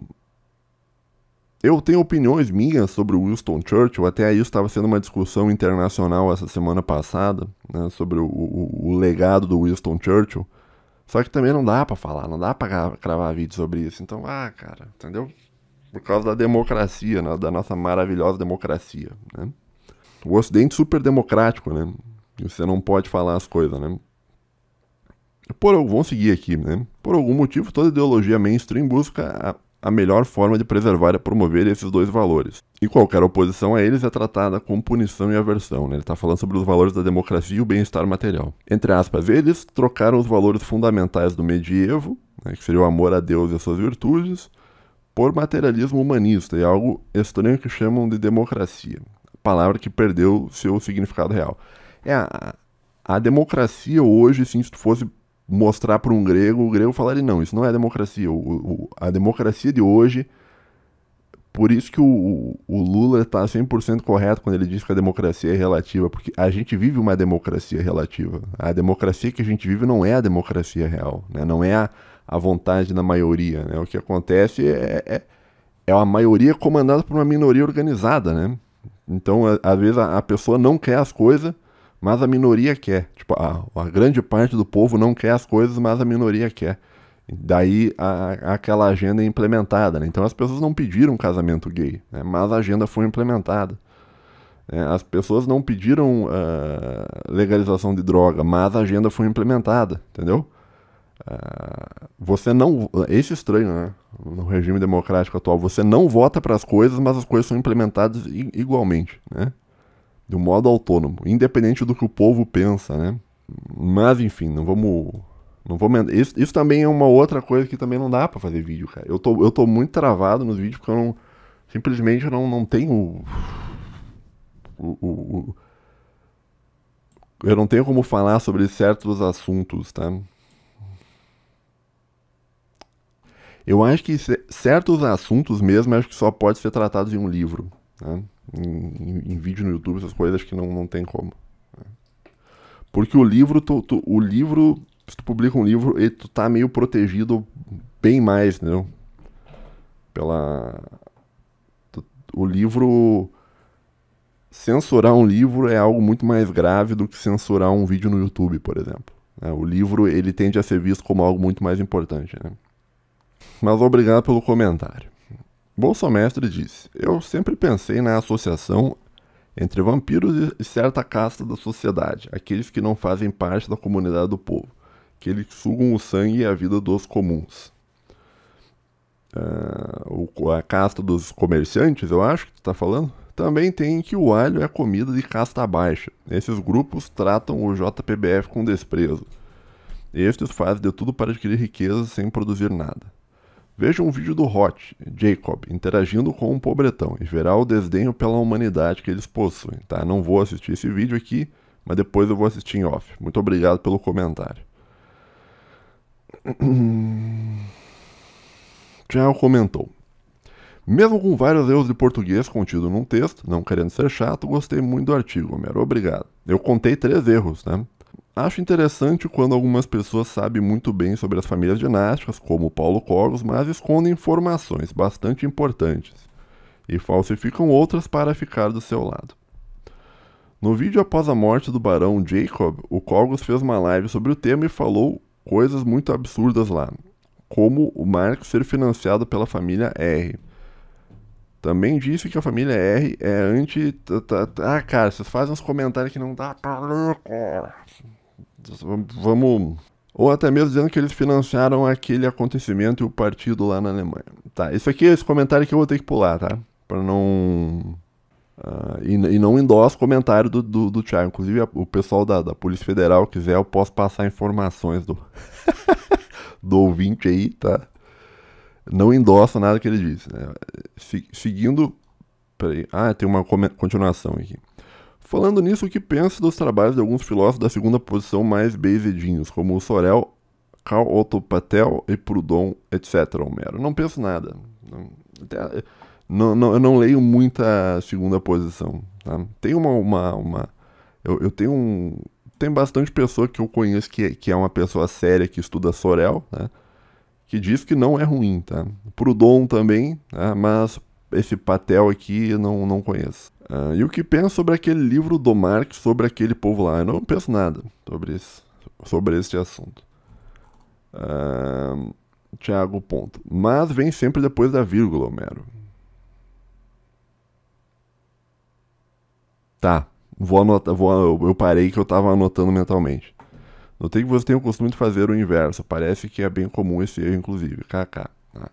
Eu tenho opiniões minhas sobre o Winston Churchill, até aí estava sendo uma discussão internacional essa semana passada, né, sobre o legado do Winston Churchill. Só que também não dá pra falar, não dá pra gravar vídeo sobre isso. Então, cara, entendeu? Por causa da democracia, né, da nossa maravilhosa democracia, né? O Ocidente super democrático, né? E você não pode falar as coisas, né? Vamos seguir aqui, né? Por algum motivo, toda ideologia mainstream busca a melhor forma de preservar e promover esses dois valores. E qualquer oposição a eles é tratada com punição e aversão, né? Ele está falando sobre os valores da democracia e o bem-estar material. Entre aspas, eles trocaram os valores fundamentais do medievo, né, que seria o amor a Deus e as suas virtudes, por materialismo humanista e algo estranho que chamam de democracia. Palavra que perdeu seu significado real. A democracia hoje, sim, se tu fosse mostrar para um grego, o grego falaria, não, isso não é democracia. A democracia de hoje, por isso que o Lula está 100% correto quando ele diz que a democracia é relativa, porque a gente vive uma democracia relativa. A democracia que a gente vive não é a democracia real, né? Não é a vontade da maioria, né? O que acontece é uma maioria comandada por uma minoria organizada, né? Então, às vezes, a pessoa não quer as coisas, mas a minoria quer. Tipo, a grande parte do povo não quer as coisas, mas a minoria quer. Daí, aquela agenda é implementada, né? Então, as pessoas não pediram um casamento gay, né? Mas a agenda foi implementada. As pessoas não pediram legalização de droga, mas a agenda foi implementada, entendeu? Você não... Esse é estranho, né? No regime democrático atual, você não vota para as coisas, mas as coisas são implementadas igualmente, né? De um modo autônomo, independente do que o povo pensa, né? Mas, enfim, não vamos... Isso também é uma outra coisa que também não dá pra fazer vídeo, cara. Eu tô muito travado nos vídeos porque eu simplesmente não tenho... Eu não tenho como falar sobre certos assuntos, tá? Eu acho que certos assuntos mesmo, acho que só pode ser tratados em um livro, né? Em vídeo no YouTube, essas coisas, acho que não tem como. Né? Porque o livro, se tu publica um livro, tu tá meio protegido bem mais, entendeu? O livro... Censurar um livro é algo muito mais grave do que censurar um vídeo no YouTube, por exemplo. Né? O livro, ele tende a ser visto como algo muito mais importante, né? Mas obrigado pelo comentário. Bolsomestre disse: eu sempre pensei na associação entre vampiros e certa casta da sociedade, aqueles que não fazem parte da comunidade do povo, aqueles que sugam o sangue e a vida dos comuns. A casta dos comerciantes, eu acho que tu tá falando, também tem que o alho é comida de casta baixa. Esses grupos tratam o JPBF com desprezo. Estes fazem de tudo para adquirir riqueza sem produzir nada. Veja um vídeo do Hot, Jacob, interagindo com um pobretão e verá o desdenho pela humanidade que eles possuem, tá? Não vou assistir esse vídeo aqui, mas depois eu vou assistir em off. Muito obrigado pelo comentário. Tiago comentou: mesmo com vários erros de português contidos num texto, não querendo ser chato, gostei muito do artigo, Homero. Obrigado. Eu contei 3 erros, né? Acho interessante quando algumas pessoas sabem muito bem sobre as famílias dinásticas, como Paulo Cogos, mas escondem informações bastante importantes e falsificam outras para ficar do seu lado. No vídeo após a morte do barão Jacob, o Cogos fez uma live sobre o tema e falou coisas muito absurdas lá, como o Marx ser financiado pela família R. Também disse que a família R é anti... cara, vocês fazem uns comentários que não dá pra ler, cara. Vamos... Ou até mesmo dizendo que eles financiaram aquele acontecimento e o partido lá na Alemanha. Tá, esse comentário que eu vou ter que pular, tá? Pra não... e não endosso o comentário do Thiago. Inclusive, o pessoal da Polícia Federal quiser, eu posso passar informações do ouvinte aí, tá? Não endossa nada que ele disse, né? Seguindo... Peraí. Tem uma continuação aqui. Falando nisso, o que pensa dos trabalhos de alguns filósofos da segunda posição mais bezedinhos, como o Sorel, Karl Otto Patel e Proudhon, etc., Homero? Não penso nada. Eu não leio muita segunda posição, tá? Tem eu tenho tem bastante pessoa que eu conheço que é uma pessoa séria que estuda Sorel, né? Que diz que não é ruim, tá? Proudhon também, tá? Mas esse Patel aqui eu não conheço. E o que penso sobre aquele livro do Marx sobre aquele povo lá? Eu não penso nada sobre esse assunto. Tiago ponto. Mas vem sempre depois da vírgula, Homero. Tá, vou anotar, eu parei que eu tava anotando mentalmente. Notei que você tem o costume de fazer o inverso. Parece que é bem comum esse erro, inclusive. KK. Tá.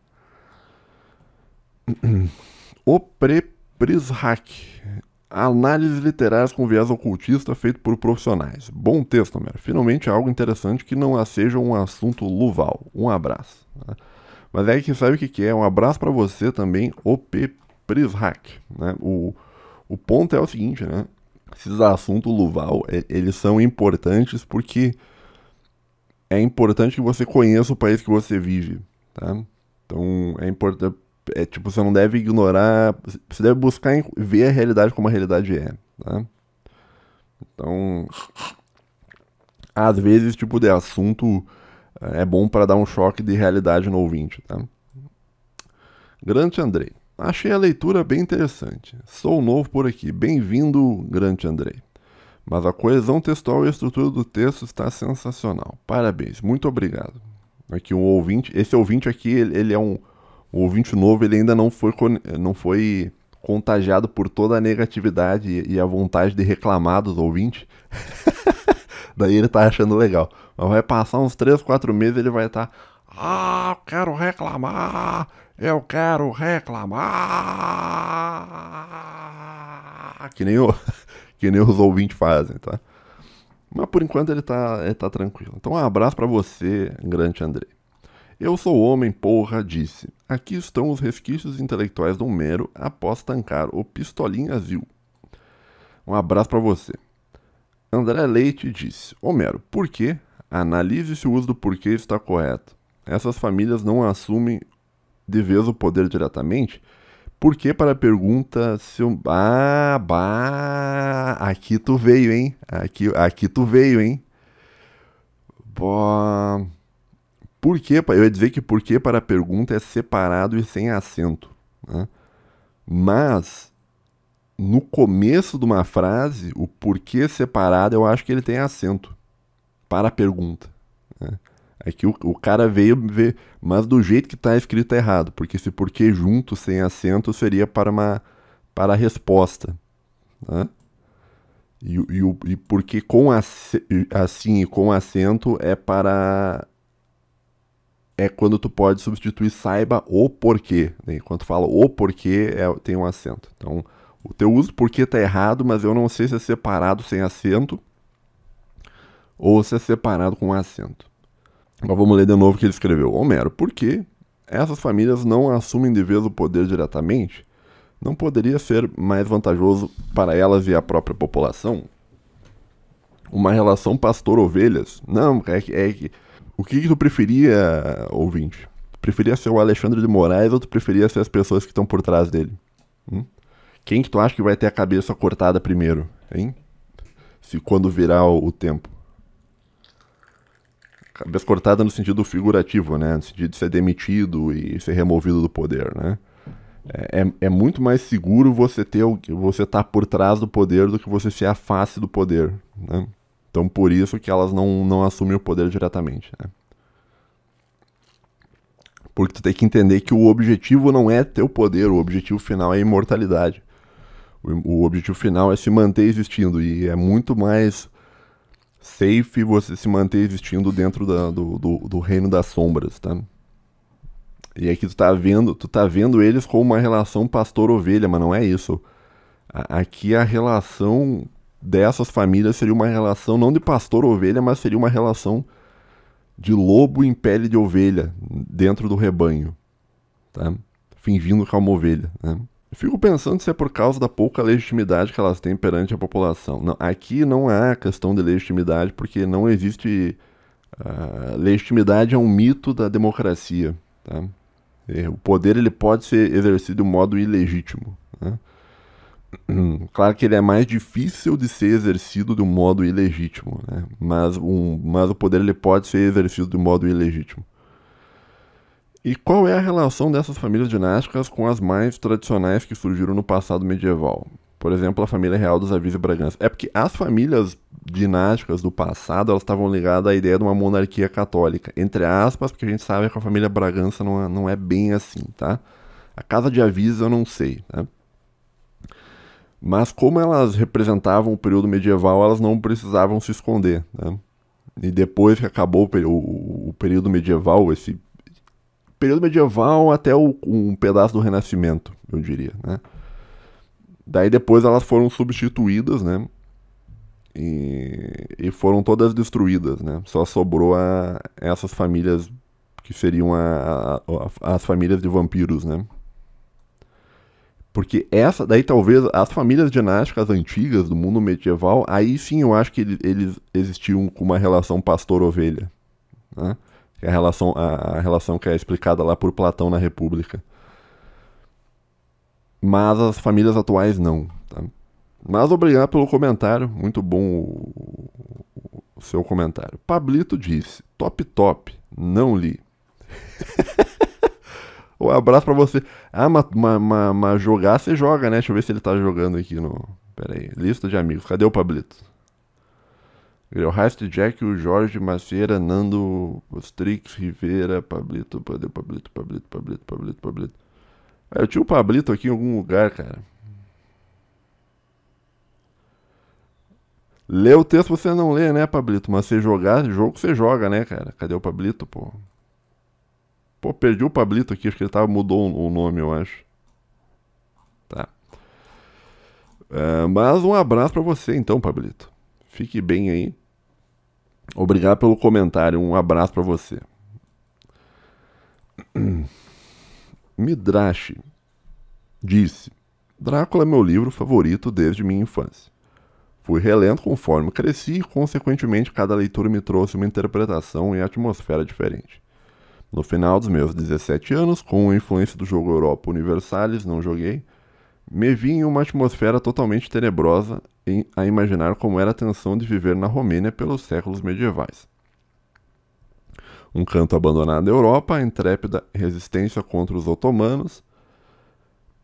O Preprishack. Análises literárias com viés ocultista feito por profissionais. Bom texto, Homero. Finalmente algo interessante que não seja um assunto luval. Um abraço. Tá? Mas é que sabe o que é? Um abraço para você também, o Preprishack. Né? O ponto é o seguinte, né? Esses assuntos luval, eles são importantes porque é importante que você conheça o país que você vive, tá? Então, é importante, tipo, você não deve ignorar, você deve buscar ver a realidade como a realidade é, tá? Então, às vezes, esse tipo de assunto é bom para dar um choque de realidade no ouvinte, tá? Grande Andrei. Achei a leitura bem interessante. Sou novo por aqui. Bem-vindo, Grande Andrei. Mas a coesão textual e a estrutura do texto está sensacional. Parabéns, muito obrigado. Aqui um ouvinte, esse ouvinte aqui, ele é um ouvinte novo, ele ainda não foi contagiado por toda a negatividade e a vontade de reclamar dos ouvintes. Daí ele tá achando legal. Mas vai passar uns 3, 4 meses, ele vai estar... eu quero reclamar! Eu quero reclamar! Que nem os ouvintes fazem, tá? Mas por enquanto ele tá tranquilo. Então um abraço pra você, grande Andrei. Eu sou homem, porra, disse. Aqui estão os resquícios intelectuais do Homero após tancar o pistolinha azul. Um abraço pra você. André Leite disse. Homero, por quê? Analise se o uso do porquê está correto. Essas famílias não assumem de vez o poder diretamente? Por que para a pergunta se eu... aqui tu veio, hein? Aqui tu veio, hein? Por que? Eu ia dizer que por que para a pergunta é separado e sem acento, né? Mas no começo de uma frase, o porquê separado, eu acho que ele tem acento para a pergunta, né? Aqui o cara veio ver, mas do jeito que está escrito tá errado, porque se porquê junto, sem acento, seria para a resposta, né? E porque assim e com acento é quando tu pode substituir saiba o porquê, né? Quando tu fala o porquê, tem um acento. Então, o teu uso porquê tá errado, mas eu não sei se é separado sem acento ou se é separado com acento. Mas vamos ler de novo o que ele escreveu. Homero, por que essas famílias não assumem de vez o poder diretamente? Não poderia ser mais vantajoso para elas e a própria população? Uma relação pastor-ovelhas? Não, o que tu preferia, ouvinte? Tu preferia ser o Alexandre de Moraes ou tu preferia ser as pessoas que estão por trás dele? Quem que tu acha que vai ter a cabeça cortada primeiro, hein? Se quando virar o tempo. Cabeça cortada no sentido figurativo, né? No sentido de ser demitido e ser removido do poder, né? É muito mais seguro você tá por trás do poder do que você se afaste do poder, né? Então por isso que elas não assumem o poder diretamente, né? Porque tu tem que entender que o objetivo não é ter o poder, o objetivo final é a imortalidade. O objetivo final é se manter existindo e é muito mais safe você se manter existindo dentro do reino das sombras, tá? E aqui tu tá vendo eles como uma relação pastor-ovelha, mas não é isso. Aqui a relação dessas famílias seria uma relação não de pastor-ovelha, mas seria uma relação de lobo em pele de ovelha dentro do rebanho, tá? Fingindo que é uma ovelha, né? Fico pensando se é por causa da pouca legitimidade que elas têm perante a população. Não, aqui não há questão de legitimidade, porque não existe... legitimidade é um mito da democracia, tá? O poder ele pode ser exercido de um modo ilegítimo, né? Claro que ele é mais difícil de ser exercido de um modo ilegítimo, né? Mas o poder ele pode ser exercido de um modo ilegítimo. E qual é a relação dessas famílias dinásticas com as mais tradicionais que surgiram no passado medieval? Por exemplo, a família real dos Avis e Bragança. É porque as famílias dinásticas do passado, elas estavam ligadas à ideia de uma monarquia católica. Entre aspas, porque a gente sabe que a família Bragança não é bem assim, tá? A casa de Avis eu não sei, tá? Mas como elas representavam o período medieval, elas não precisavam se esconder, né? E depois que acabou o período medieval, esse período medieval até um pedaço do Renascimento, eu diria, né? Daí depois elas foram substituídas, né? E foram todas destruídas, né? Só sobrou essas famílias que seriam as famílias de vampiros, né? Porque essa, daí talvez, as famílias dinásticas antigas do mundo medieval, aí sim eu acho que eles existiam com uma relação pastor-ovelha, né? Que é a relação que é explicada lá por Platão na República. Mas as famílias atuais não, tá? Mas obrigado pelo comentário, muito bom o seu comentário. Pablito disse, top, não li. Um abraço pra você. Ah, mas jogar você joga, né? Deixa eu ver se ele tá jogando aqui no... Pera aí, lista de amigos, cadê o Pablito? O Heist Jack, o Jorge Macieira, Nando, Ostrix, Rivera, Pablito. Eu tinha o Pablito aqui em algum lugar, cara. Lê o texto você não lê, né, Pablito? Mas você jogar, jogo você joga, né, cara? Cadê o Pablito, pô? Pô, perdi o Pablito aqui, acho que ele mudou o nome, eu acho. Tá. Mas um abraço pra você então, Pablito. Fique bem aí. Obrigado pelo comentário, um abraço pra você. Midrash disse: Drácula é meu livro favorito desde minha infância. Fui relendo conforme cresci e, consequentemente, cada leitura me trouxe uma interpretação e atmosfera diferente. No final dos meus 17 anos, com a influência do jogo Europa Universalis, não joguei, me vi em uma atmosfera totalmente tenebrosa a imaginar como era a tensão de viver na Romênia pelos séculos medievais. Um canto abandonado da Europa, a intrépida resistência contra os otomanos.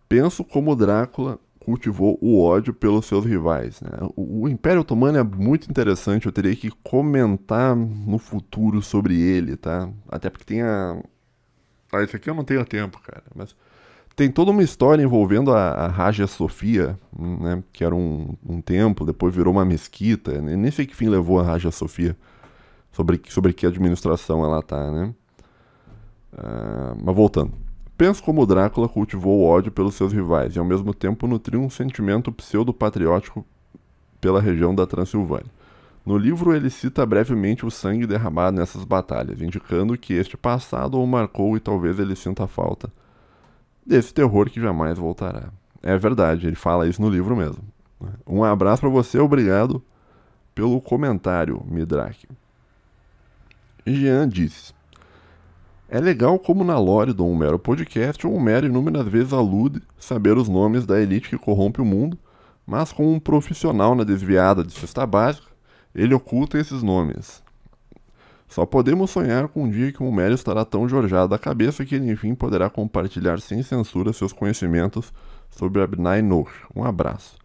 Penso como Drácula cultivou o ódio pelos seus rivais, né? O Império Otomano é muito interessante, eu teria que comentar no futuro sobre ele, tá? Até porque tem isso aqui eu não tenho tempo, cara, mas tem toda uma história envolvendo a Hagia Sophia, né? Que era um templo, depois virou uma mesquita, nem sei que fim levou a Hagia Sophia, sobre que administração ela tá, né? Mas voltando. Penso como Drácula cultivou o ódio pelos seus rivais e ao mesmo tempo nutriu um sentimento pseudo-patriótico pela região da Transilvânia. No livro ele cita brevemente o sangue derramado nessas batalhas, indicando que este passado o marcou e talvez ele sinta falta desse terror que jamais voltará. É verdade, ele fala isso no livro mesmo. Um abraço pra você, obrigado pelo comentário, Midrake. Jean disse: é legal como na lore do Um Mero Podcast, o Homero inúmeras vezes alude saber os nomes da elite que corrompe o mundo, mas como um profissional na desviada de cesta básica, ele oculta esses nomes. Só podemos sonhar com um dia que o Homero estará tão jorjado da cabeça que ele enfim poderá compartilhar sem censura seus conhecimentos sobre Abnai Noach. Um abraço.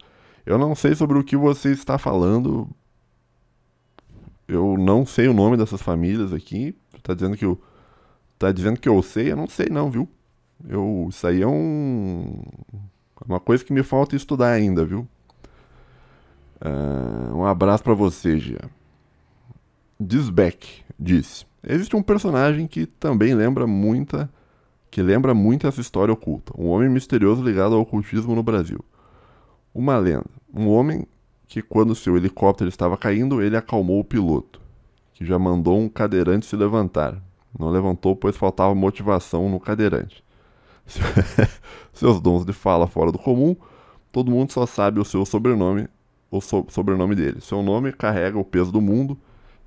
Eu não sei sobre o que você está falando, eu não sei o nome dessas famílias aqui, tá dizendo que eu sei, eu não sei não, viu? Isso aí é uma coisa que me falta estudar ainda, viu? Um abraço pra você, Gia. Disbeck disse: existe um personagem que também lembra muito essa história oculta. Um homem misterioso ligado ao ocultismo no Brasil. Uma lenda. Um homem que, quando seu helicóptero estava caindo, ele acalmou o piloto, que já mandou um cadeirante se levantar. Não levantou, pois faltava motivação no cadeirante. Seus dons de fala fora do comum, todo mundo só sabe o seu sobrenome, sobrenome dele. Seu nome carrega o peso do mundo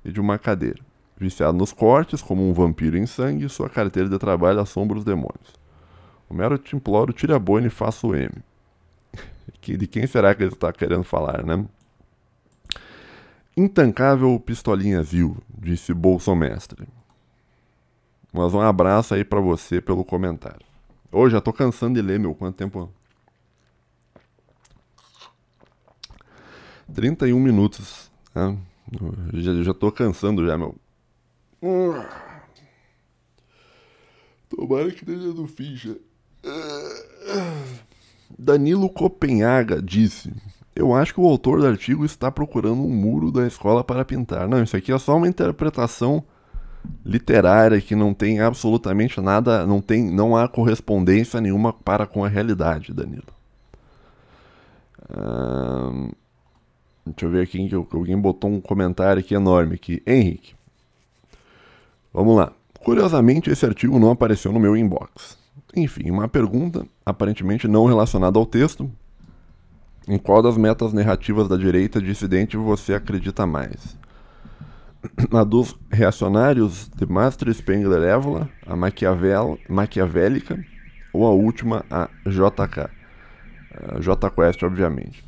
e de uma cadeira. Viciado nos cortes, como um vampiro em sangue, sua carteira de trabalho assombra os demônios. Homero, eu te imploro, tire a boina e faça o M. De quem será que ele está querendo falar, né? Intancável pistolinha Zil, disse Bolsomestre. Mas um abraço aí pra você pelo comentário. Ô, já tô cansando de ler, meu. Quanto tempo? 31 minutos. Né? Já tô cansando já, meu. Tomara que esteja no fim já. Danilo Copenhaga disse: eu acho que o autor do artigo está procurando um muro da escola para pintar. Não, isso aqui é só uma interpretação literária que não tem absolutamente nada, não há correspondência nenhuma para com a realidade, Danilo. Deixa eu ver aqui, que alguém botou um comentário aqui enorme aqui. Henrique. Vamos lá. Curiosamente, esse artigo não apareceu no meu inbox. Enfim, uma pergunta, aparentemente não relacionada ao texto. Em qual das metas narrativas da direita dissidente você acredita mais? A dos reacionários de Master Spengler Evola, a maquiavélica, ou a última, a JK? A JQuest, obviamente.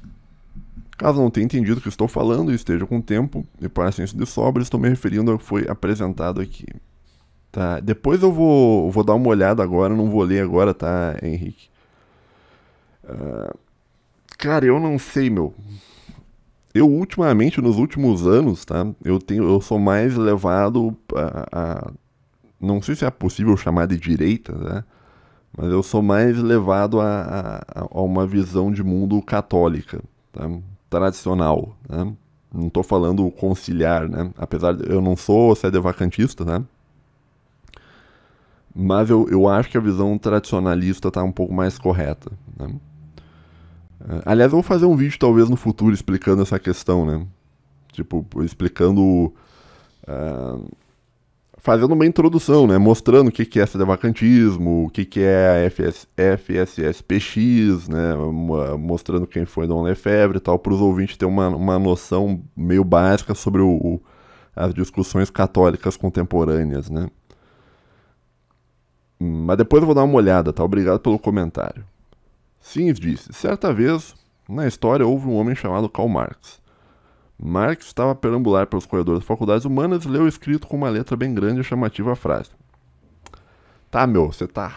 Caso não tenha entendido o que estou falando e esteja com tempo e paciência de sobra, estou me referindo ao que foi apresentado aqui. Tá, depois eu vou dar uma olhada agora, não vou ler agora, tá, Henrique? Cara, eu não sei, meu. Eu ultimamente, nos últimos anos, tá, eu sou mais levado a não sei se é possível chamar de direita, né? Mas eu sou mais levado a uma visão de mundo católica, tá? Tradicional, né? Não tô falando conciliar, né? Apesar de eu não sou sedevacantista, né? Mas eu acho que a visão tradicionalista tá um pouco mais correta, né? Aliás, eu vou fazer um vídeo talvez no futuro explicando essa questão, né? Tipo, explicando... fazendo uma introdução, né? Mostrando o que é sedevacantismo, o que é a FSSPX, né? Mostrando quem foi Dom Lefebvre e tal, para os ouvintes terem uma noção meio básica sobre as discussões católicas contemporâneas, né? Mas depois eu vou dar uma olhada, tá? Obrigado pelo comentário. Sims disse: certa vez, na história, houve um homem chamado Karl Marx. Marx estava a perambular pelos corredores das faculdades humanas e leu escrito com uma letra bem grande e chamativa a frase. Tá, meu, você tá...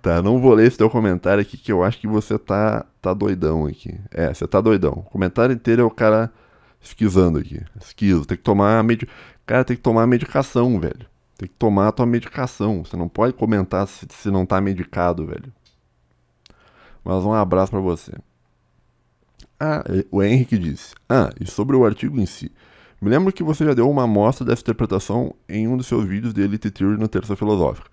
Tá, não vou ler esse teu comentário aqui que eu acho que você tá doidão aqui. É, você tá doidão. O comentário inteiro é o cara esquisando aqui. Esquizo, tem que tomar Cara, tem que tomar medicação, velho. Tem que tomar a tua medicação. Você não pode comentar se não tá medicado, velho. Mas um abraço pra você. O Henrique disse: e sobre o artigo em si. Me lembro que você já deu uma amostra dessa interpretação em um dos seus vídeos de Elite Theory no Terça Filosófica.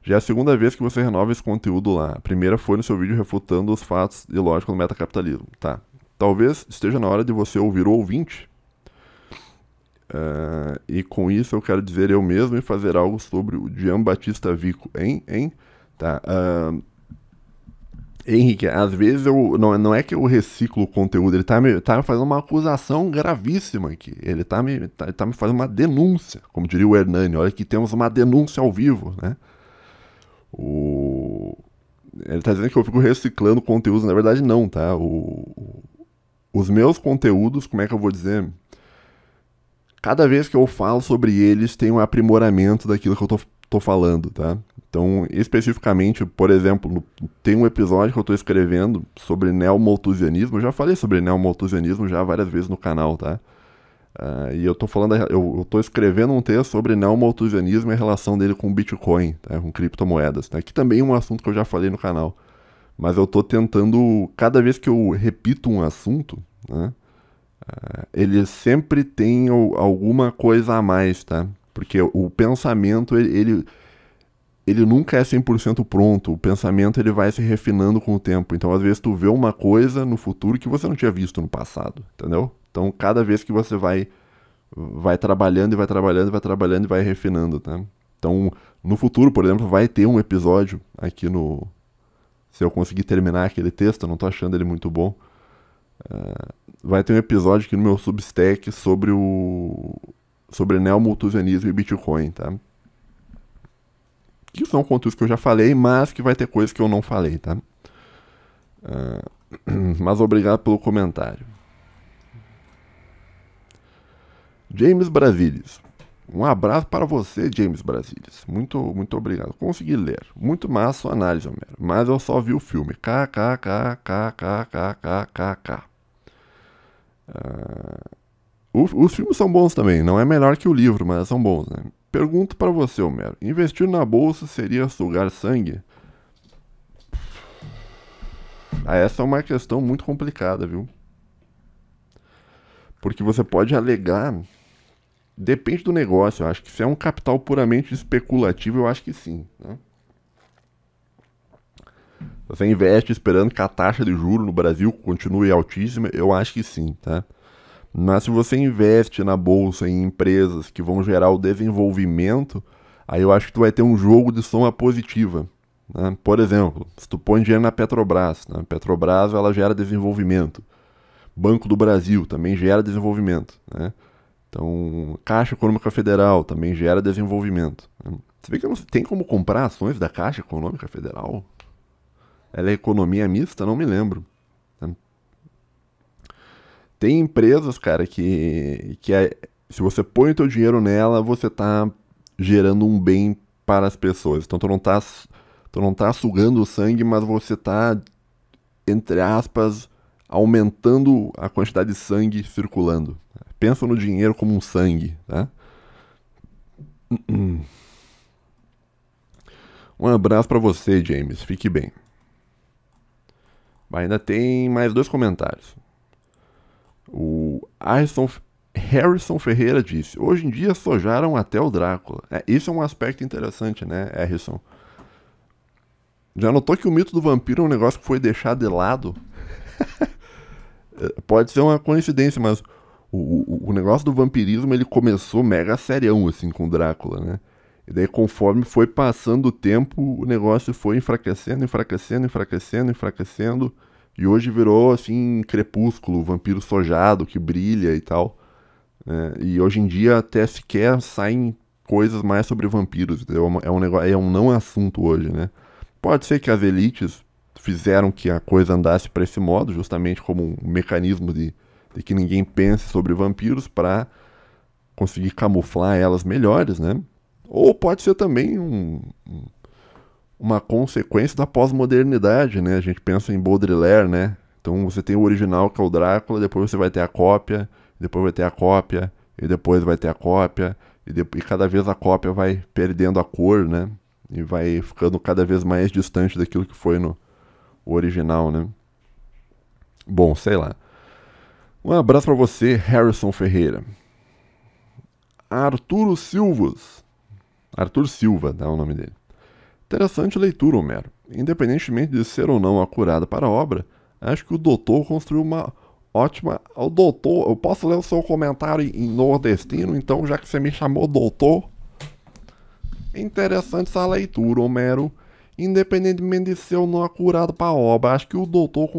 Já é a segunda vez que você renova esse conteúdo lá. A primeira foi no seu vídeo refutando os fatos de lógica do metacapitalismo. Tá. Talvez esteja na hora de você ouvir o ouvinte. E com isso eu quero dizer eu mesmo e fazer algo sobre o Giambattista Vico, hein? Tá. Henrique, às vezes não é que eu reciclo o conteúdo, ele tá me fazendo uma acusação gravíssima aqui. Ele tá me fazendo uma denúncia, como diria o Hernani. Olha que temos uma denúncia ao vivo, né? Ele tá dizendo que eu fico reciclando conteúdos, na verdade não, tá? Os meus conteúdos, como é que eu vou dizer? Cada vez que eu falo sobre eles, tem um aprimoramento daquilo que eu tô falando, tá? Então, especificamente, por exemplo, tem um episódio que eu tô escrevendo sobre neomalthusianismo. Eu já falei sobre neomalthusianismo já várias vezes no canal, tá? E eu tô falando, eu tô escrevendo um texto sobre neomalthusianismo e a relação dele com Bitcoin, tá? Com criptomoedas, tá? Que também é um assunto que eu já falei no canal. Mas eu tô tentando, cada vez que eu repito um assunto, né? Ele sempre tem alguma coisa a mais, tá? Porque o pensamento, ele nunca é 100% pronto. O pensamento, ele vai se refinando com o tempo. Então, às vezes, tu vê uma coisa no futuro que você não tinha visto no passado, entendeu? Então, cada vez que você vai trabalhando e vai trabalhando e vai trabalhando e vai refinando, tá? Então, no futuro, por exemplo, vai ter um episódio aqui no... Se eu conseguir terminar aquele texto, eu não tô achando ele muito bom. Vai ter um episódio aqui no meu Substack sobre neomalthusianismo e Bitcoin, tá? que são conteúdos que eu já falei, mas que vai ter coisas que eu não falei, tá? Mas obrigado pelo comentário. James Brasilis. Um abraço para você, James Brasilis. Muito obrigado. Consegui ler. Muito massa sua análise, Homero. Mas eu só vi o filme. KKKKKKKKK. Os filmes são bons também. Não é melhor que o livro, mas são bons, né? Pergunto para você, Homero. Investir na bolsa seria sugar sangue? Essa é uma questão muito complicada, viu? Porque você pode alegar... Depende do negócio, eu acho que se é um capital puramente especulativo, eu acho que sim, né? Você investe esperando que a taxa de juros no Brasil continue altíssima, eu acho que sim, tá? Mas se você investe na bolsa em empresas que vão gerar o desenvolvimento, aí eu acho que tu vai ter um jogo de soma positiva, né? Por exemplo, se tu põe dinheiro na Petrobras, né? Petrobras ela gera desenvolvimento. Banco do Brasil também gera desenvolvimento, né? Então, Caixa Econômica Federal também gera desenvolvimento. Você vê que não tem como comprar ações da Caixa Econômica Federal? Ela é economia mista? Não me lembro. Tem empresas, cara, se você põe o teu dinheiro nela, você tá gerando um bem para as pessoas. Então, tu não tá sugando o sangue, mas você tá, entre aspas, aumentando a quantidade de sangue circulando. Pensa no dinheiro como um sangue, tá? Um abraço pra você, James. Fique bem. Ainda tem mais 2 comentários. O Harrison Ferreira disse: hoje em dia sojaram até o Drácula. Isso é um aspecto interessante, né, Harrison? Já notou que o mito do vampiro é um negócio que foi deixado de lado? Pode ser uma coincidência, mas o negócio do vampirismo ele começou mega serião, assim, com o Drácula, né? E daí, conforme foi passando o tempo, o negócio foi enfraquecendo, e hoje virou, assim, Crepúsculo, vampiro sojado, que brilha e tal, né? E hoje em dia até sequer saem coisas mais sobre vampiros, é um não assunto hoje, né? Pode ser que as elites fizeram que a coisa andasse para esse modo, justamente como um mecanismo de que ninguém pense sobre vampiros para conseguir camuflar elas melhores, né? Ou pode ser também uma consequência da pós-modernidade, né? A gente pensa em Baudelaire, né? Então você tem o original, que é o Drácula, depois você vai ter a cópia, depois vai ter a cópia, e depois vai ter a cópia, e cada vez a cópia vai perdendo a cor, né? E vai ficando cada vez mais distante daquilo que foi no original, né? Bom, sei lá. Um abraço para você, Harrison Ferreira. Arthur Silva, é o nome dele. Interessante leitura, Homero. Independentemente de ser ou não acurada para a obra, acho que o doutor construiu uma ótima... O doutor, eu posso ler o seu comentário em nordestino, então, já que você me chamou doutor? Interessante essa leitura, Homero. Independentemente de ser ou não acurado para a obra, acho que o doutor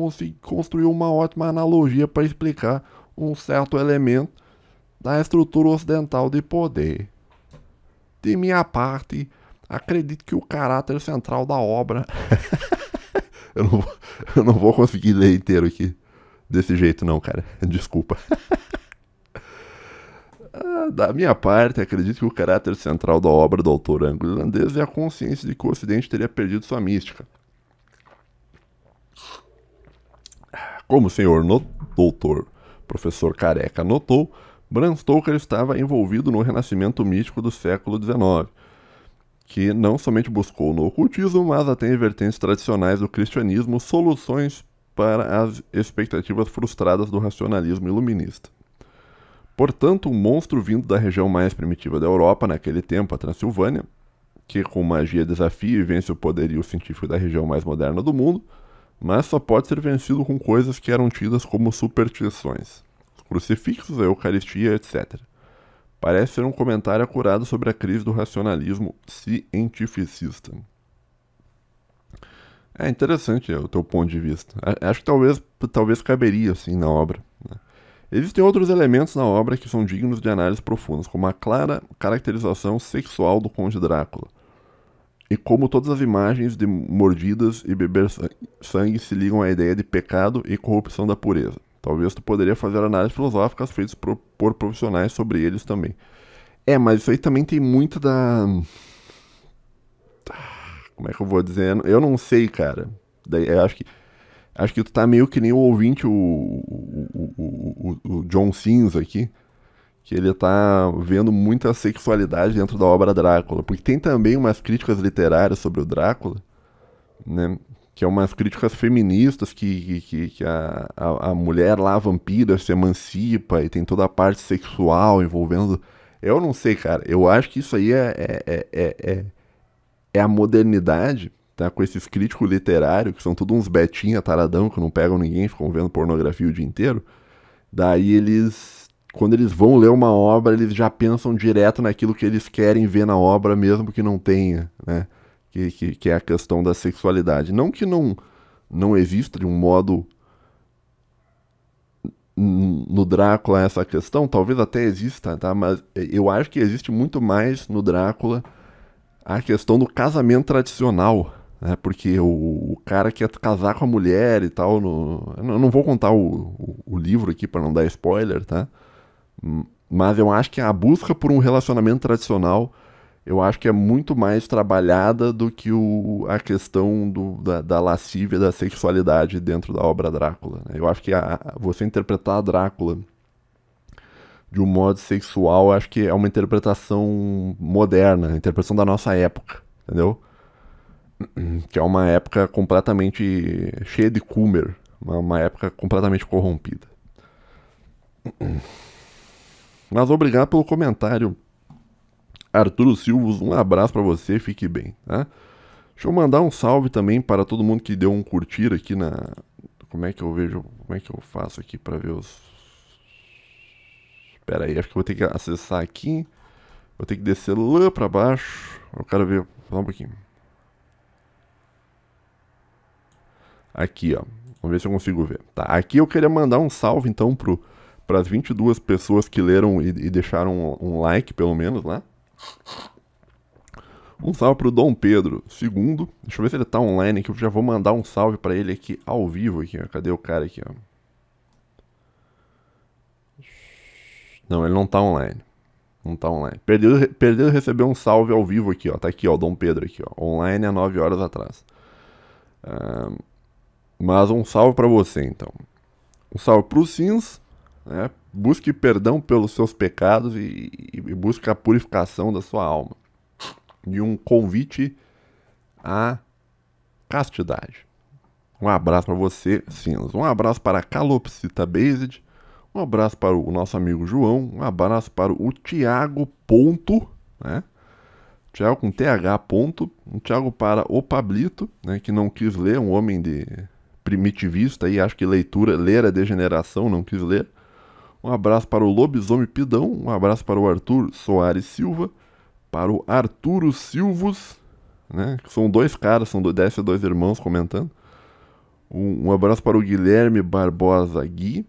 construiu uma ótima analogia para explicar um certo elemento da estrutura ocidental de poder. De minha parte, acredito que o caráter central da obra... eu não vou conseguir ler inteiro aqui desse jeito não, cara. Desculpa. Da minha parte, acredito que o caráter central da obra do autor anglo-irlandês é a consciência de que o Ocidente teria perdido sua mística. Como o senhor doutor professor Careca notou, Bram Stoker estava envolvido no renascimento místico do século XIX, que não somente buscou no ocultismo, mas até em vertentes tradicionais do cristianismo soluções para as expectativas frustradas do racionalismo iluminista. Portanto, um monstro vindo da região mais primitiva da Europa, naquele tempo, a Transilvânia, que com magia desafia e vence o poderio científico da região mais moderna do mundo, mas só pode ser vencido com coisas que eram tidas como superstições. Os crucifixos, a Eucaristia, etc. Parece ser um comentário acurado sobre a crise do racionalismo cientificista. É interessante o teu ponto de vista. Acho que talvez caberia, assim, na obra, né? Existem outros elementos na obra que são dignos de análise profundas, como a clara caracterização sexual do Conde Drácula. E como todas as imagens de mordidas e beber sangue se ligam à ideia de pecado e corrupção da pureza. Talvez tu poderia fazer análises filosóficas feitas por profissionais sobre eles também. Mas isso aí também tem muito da... Como é que eu vou dizer? Eu não sei, cara. Daí, eu acho que tu tá meio que nem o ouvinte, o John Sims aqui, que ele tá vendo muita sexualidade dentro da obra Drácula. Porque tem também umas críticas literárias sobre o Drácula, né? Que é umas críticas feministas que a mulher lá, a vampira, se emancipa e tem toda a parte sexual envolvendo... Eu não sei, cara. Eu acho que isso aí é a modernidade, tá? Com esses críticos literários, que são todos uns betinha taradão, que não pegam ninguém, ficam vendo pornografia o dia inteiro. Daí eles, quando eles vão ler uma obra, eles já pensam direto naquilo que eles querem ver na obra, mesmo que não tenha, né? Que é a questão da sexualidade. Não que não exista de um modo no Drácula essa questão, talvez até exista, tá? Mas eu acho que existe muito mais no Drácula a questão do casamento tradicional, né? Porque o cara quer casar com a mulher e tal. Eu não vou contar o livro aqui para não dar spoiler, tá? Mas eu acho que a busca por um relacionamento tradicional, eu acho que é muito mais trabalhada do que a questão da lascívia, da sexualidade dentro da obra Drácula, né? Eu acho que você interpretar a Drácula de um modo sexual, acho que é uma interpretação moderna, a interpretação da nossa época, entendeu? Que é uma época completamente cheia de Coomer, uma época completamente corrompida. Mas obrigado pelo comentário, Arturo Silvos, um abraço pra você, fique bem, tá? Deixa eu mandar um salve também para todo mundo que deu um curtir aqui na... Como é que eu faço aqui pra ver os... Pera aí, acho que eu vou ter que acessar aqui. Vou ter que descer lá pra baixo. Eu quero ver, só um pouquinho. Aqui, ó. Vamos ver se eu consigo ver. Tá, aqui eu queria mandar um salve, então, para as 22 pessoas que leram e deixaram um like, pelo menos, lá. Um salve pro Dom Pedro II. Deixa eu ver se ele tá online aqui. Eu já vou mandar um salve pra ele aqui ao vivo. Aqui, ó. Cadê o cara aqui, ó? Não, ele não tá online. Não tá online. Perdeu receber um salve ao vivo aqui, ó. Tá aqui, ó, o Dom Pedro aqui, ó. Online há 9 horas atrás. Mas um salve pra você, então. Um salve pro Sims, né? Busque perdão pelos seus pecados e busque a purificação da sua alma. E um convite à castidade. Um abraço para você, Sims. Um abraço para a Calopsita Based. Um abraço para o nosso amigo João. Um abraço para o Thiago Ponto, né? Thiago com TH ponto. Um Thiago para o Pablito, né? Que não quis ler, um homem de primitivista e acho que ler é degeneração, não quis ler. Um abraço para o Lobisomem Pidão. Um abraço para o Arthur Soares Silva. Para o Arturo Silvos, né? Que são dois caras, deve ser dois irmãos comentando. Um abraço para o Guilherme Barbosa Gui.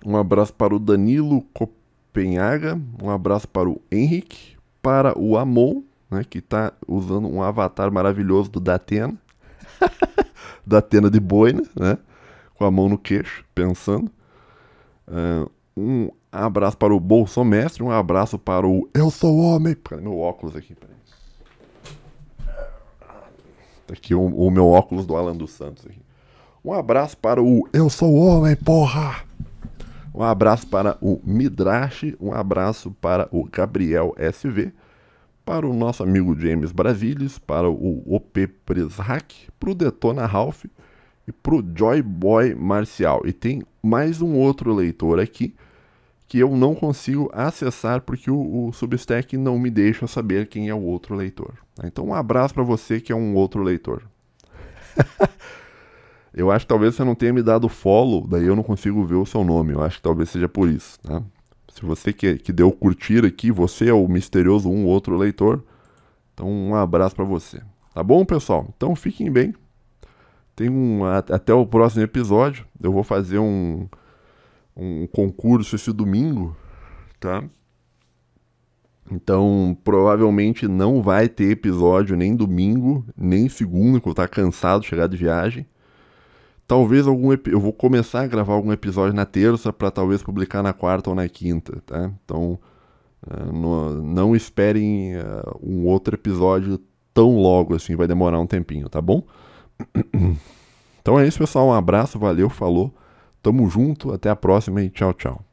Um abraço para o Danilo Copenhaga. Um abraço para o Henrique. Para o Amon, né, que está usando um avatar maravilhoso do Datena. Datena de boina, né? Com a mão no queixo, pensando. Um abraço para o Bolsomestre. Um abraço para o Eu Sou Homem. Cadê meu óculos aqui? Peraí. Tá aqui o meu óculos do Alan dos Santos aqui. Um abraço para o Eu Sou Homem, porra! Um abraço para o Midrash. Um abraço para o Gabriel SV. Para o nosso amigo James Brasilis. Para o OP Preshack. Para o Detona Ralph. E para o Joy Boy Marcial. E tem mais um outro leitor aqui que eu não consigo acessar porque o Substack não me deixa saber quem é o outro leitor. Então um abraço para você que é um outro leitor. Eu acho que talvez você não tenha me dado follow, daí eu não consigo ver o seu nome. Eu acho que talvez seja por isso, tá? Se você que deu curtir aqui, você é o misterioso um outro leitor. Então um abraço para você. Tá bom, pessoal? Então fiquem bem. Até o próximo episódio. Eu vou fazer um concurso esse domingo, tá? Então, provavelmente não vai ter episódio nem domingo, nem segunda, que eu vou estar cansado de chegar de viagem. Talvez eu vou começar a gravar algum episódio na terça para talvez publicar na quarta ou na quinta, tá? Então, não esperem um outro episódio tão logo assim, vai demorar um tempinho, tá bom? Então é isso, pessoal. Um abraço, valeu, falou. Tamo junto, até a próxima e tchau, tchau.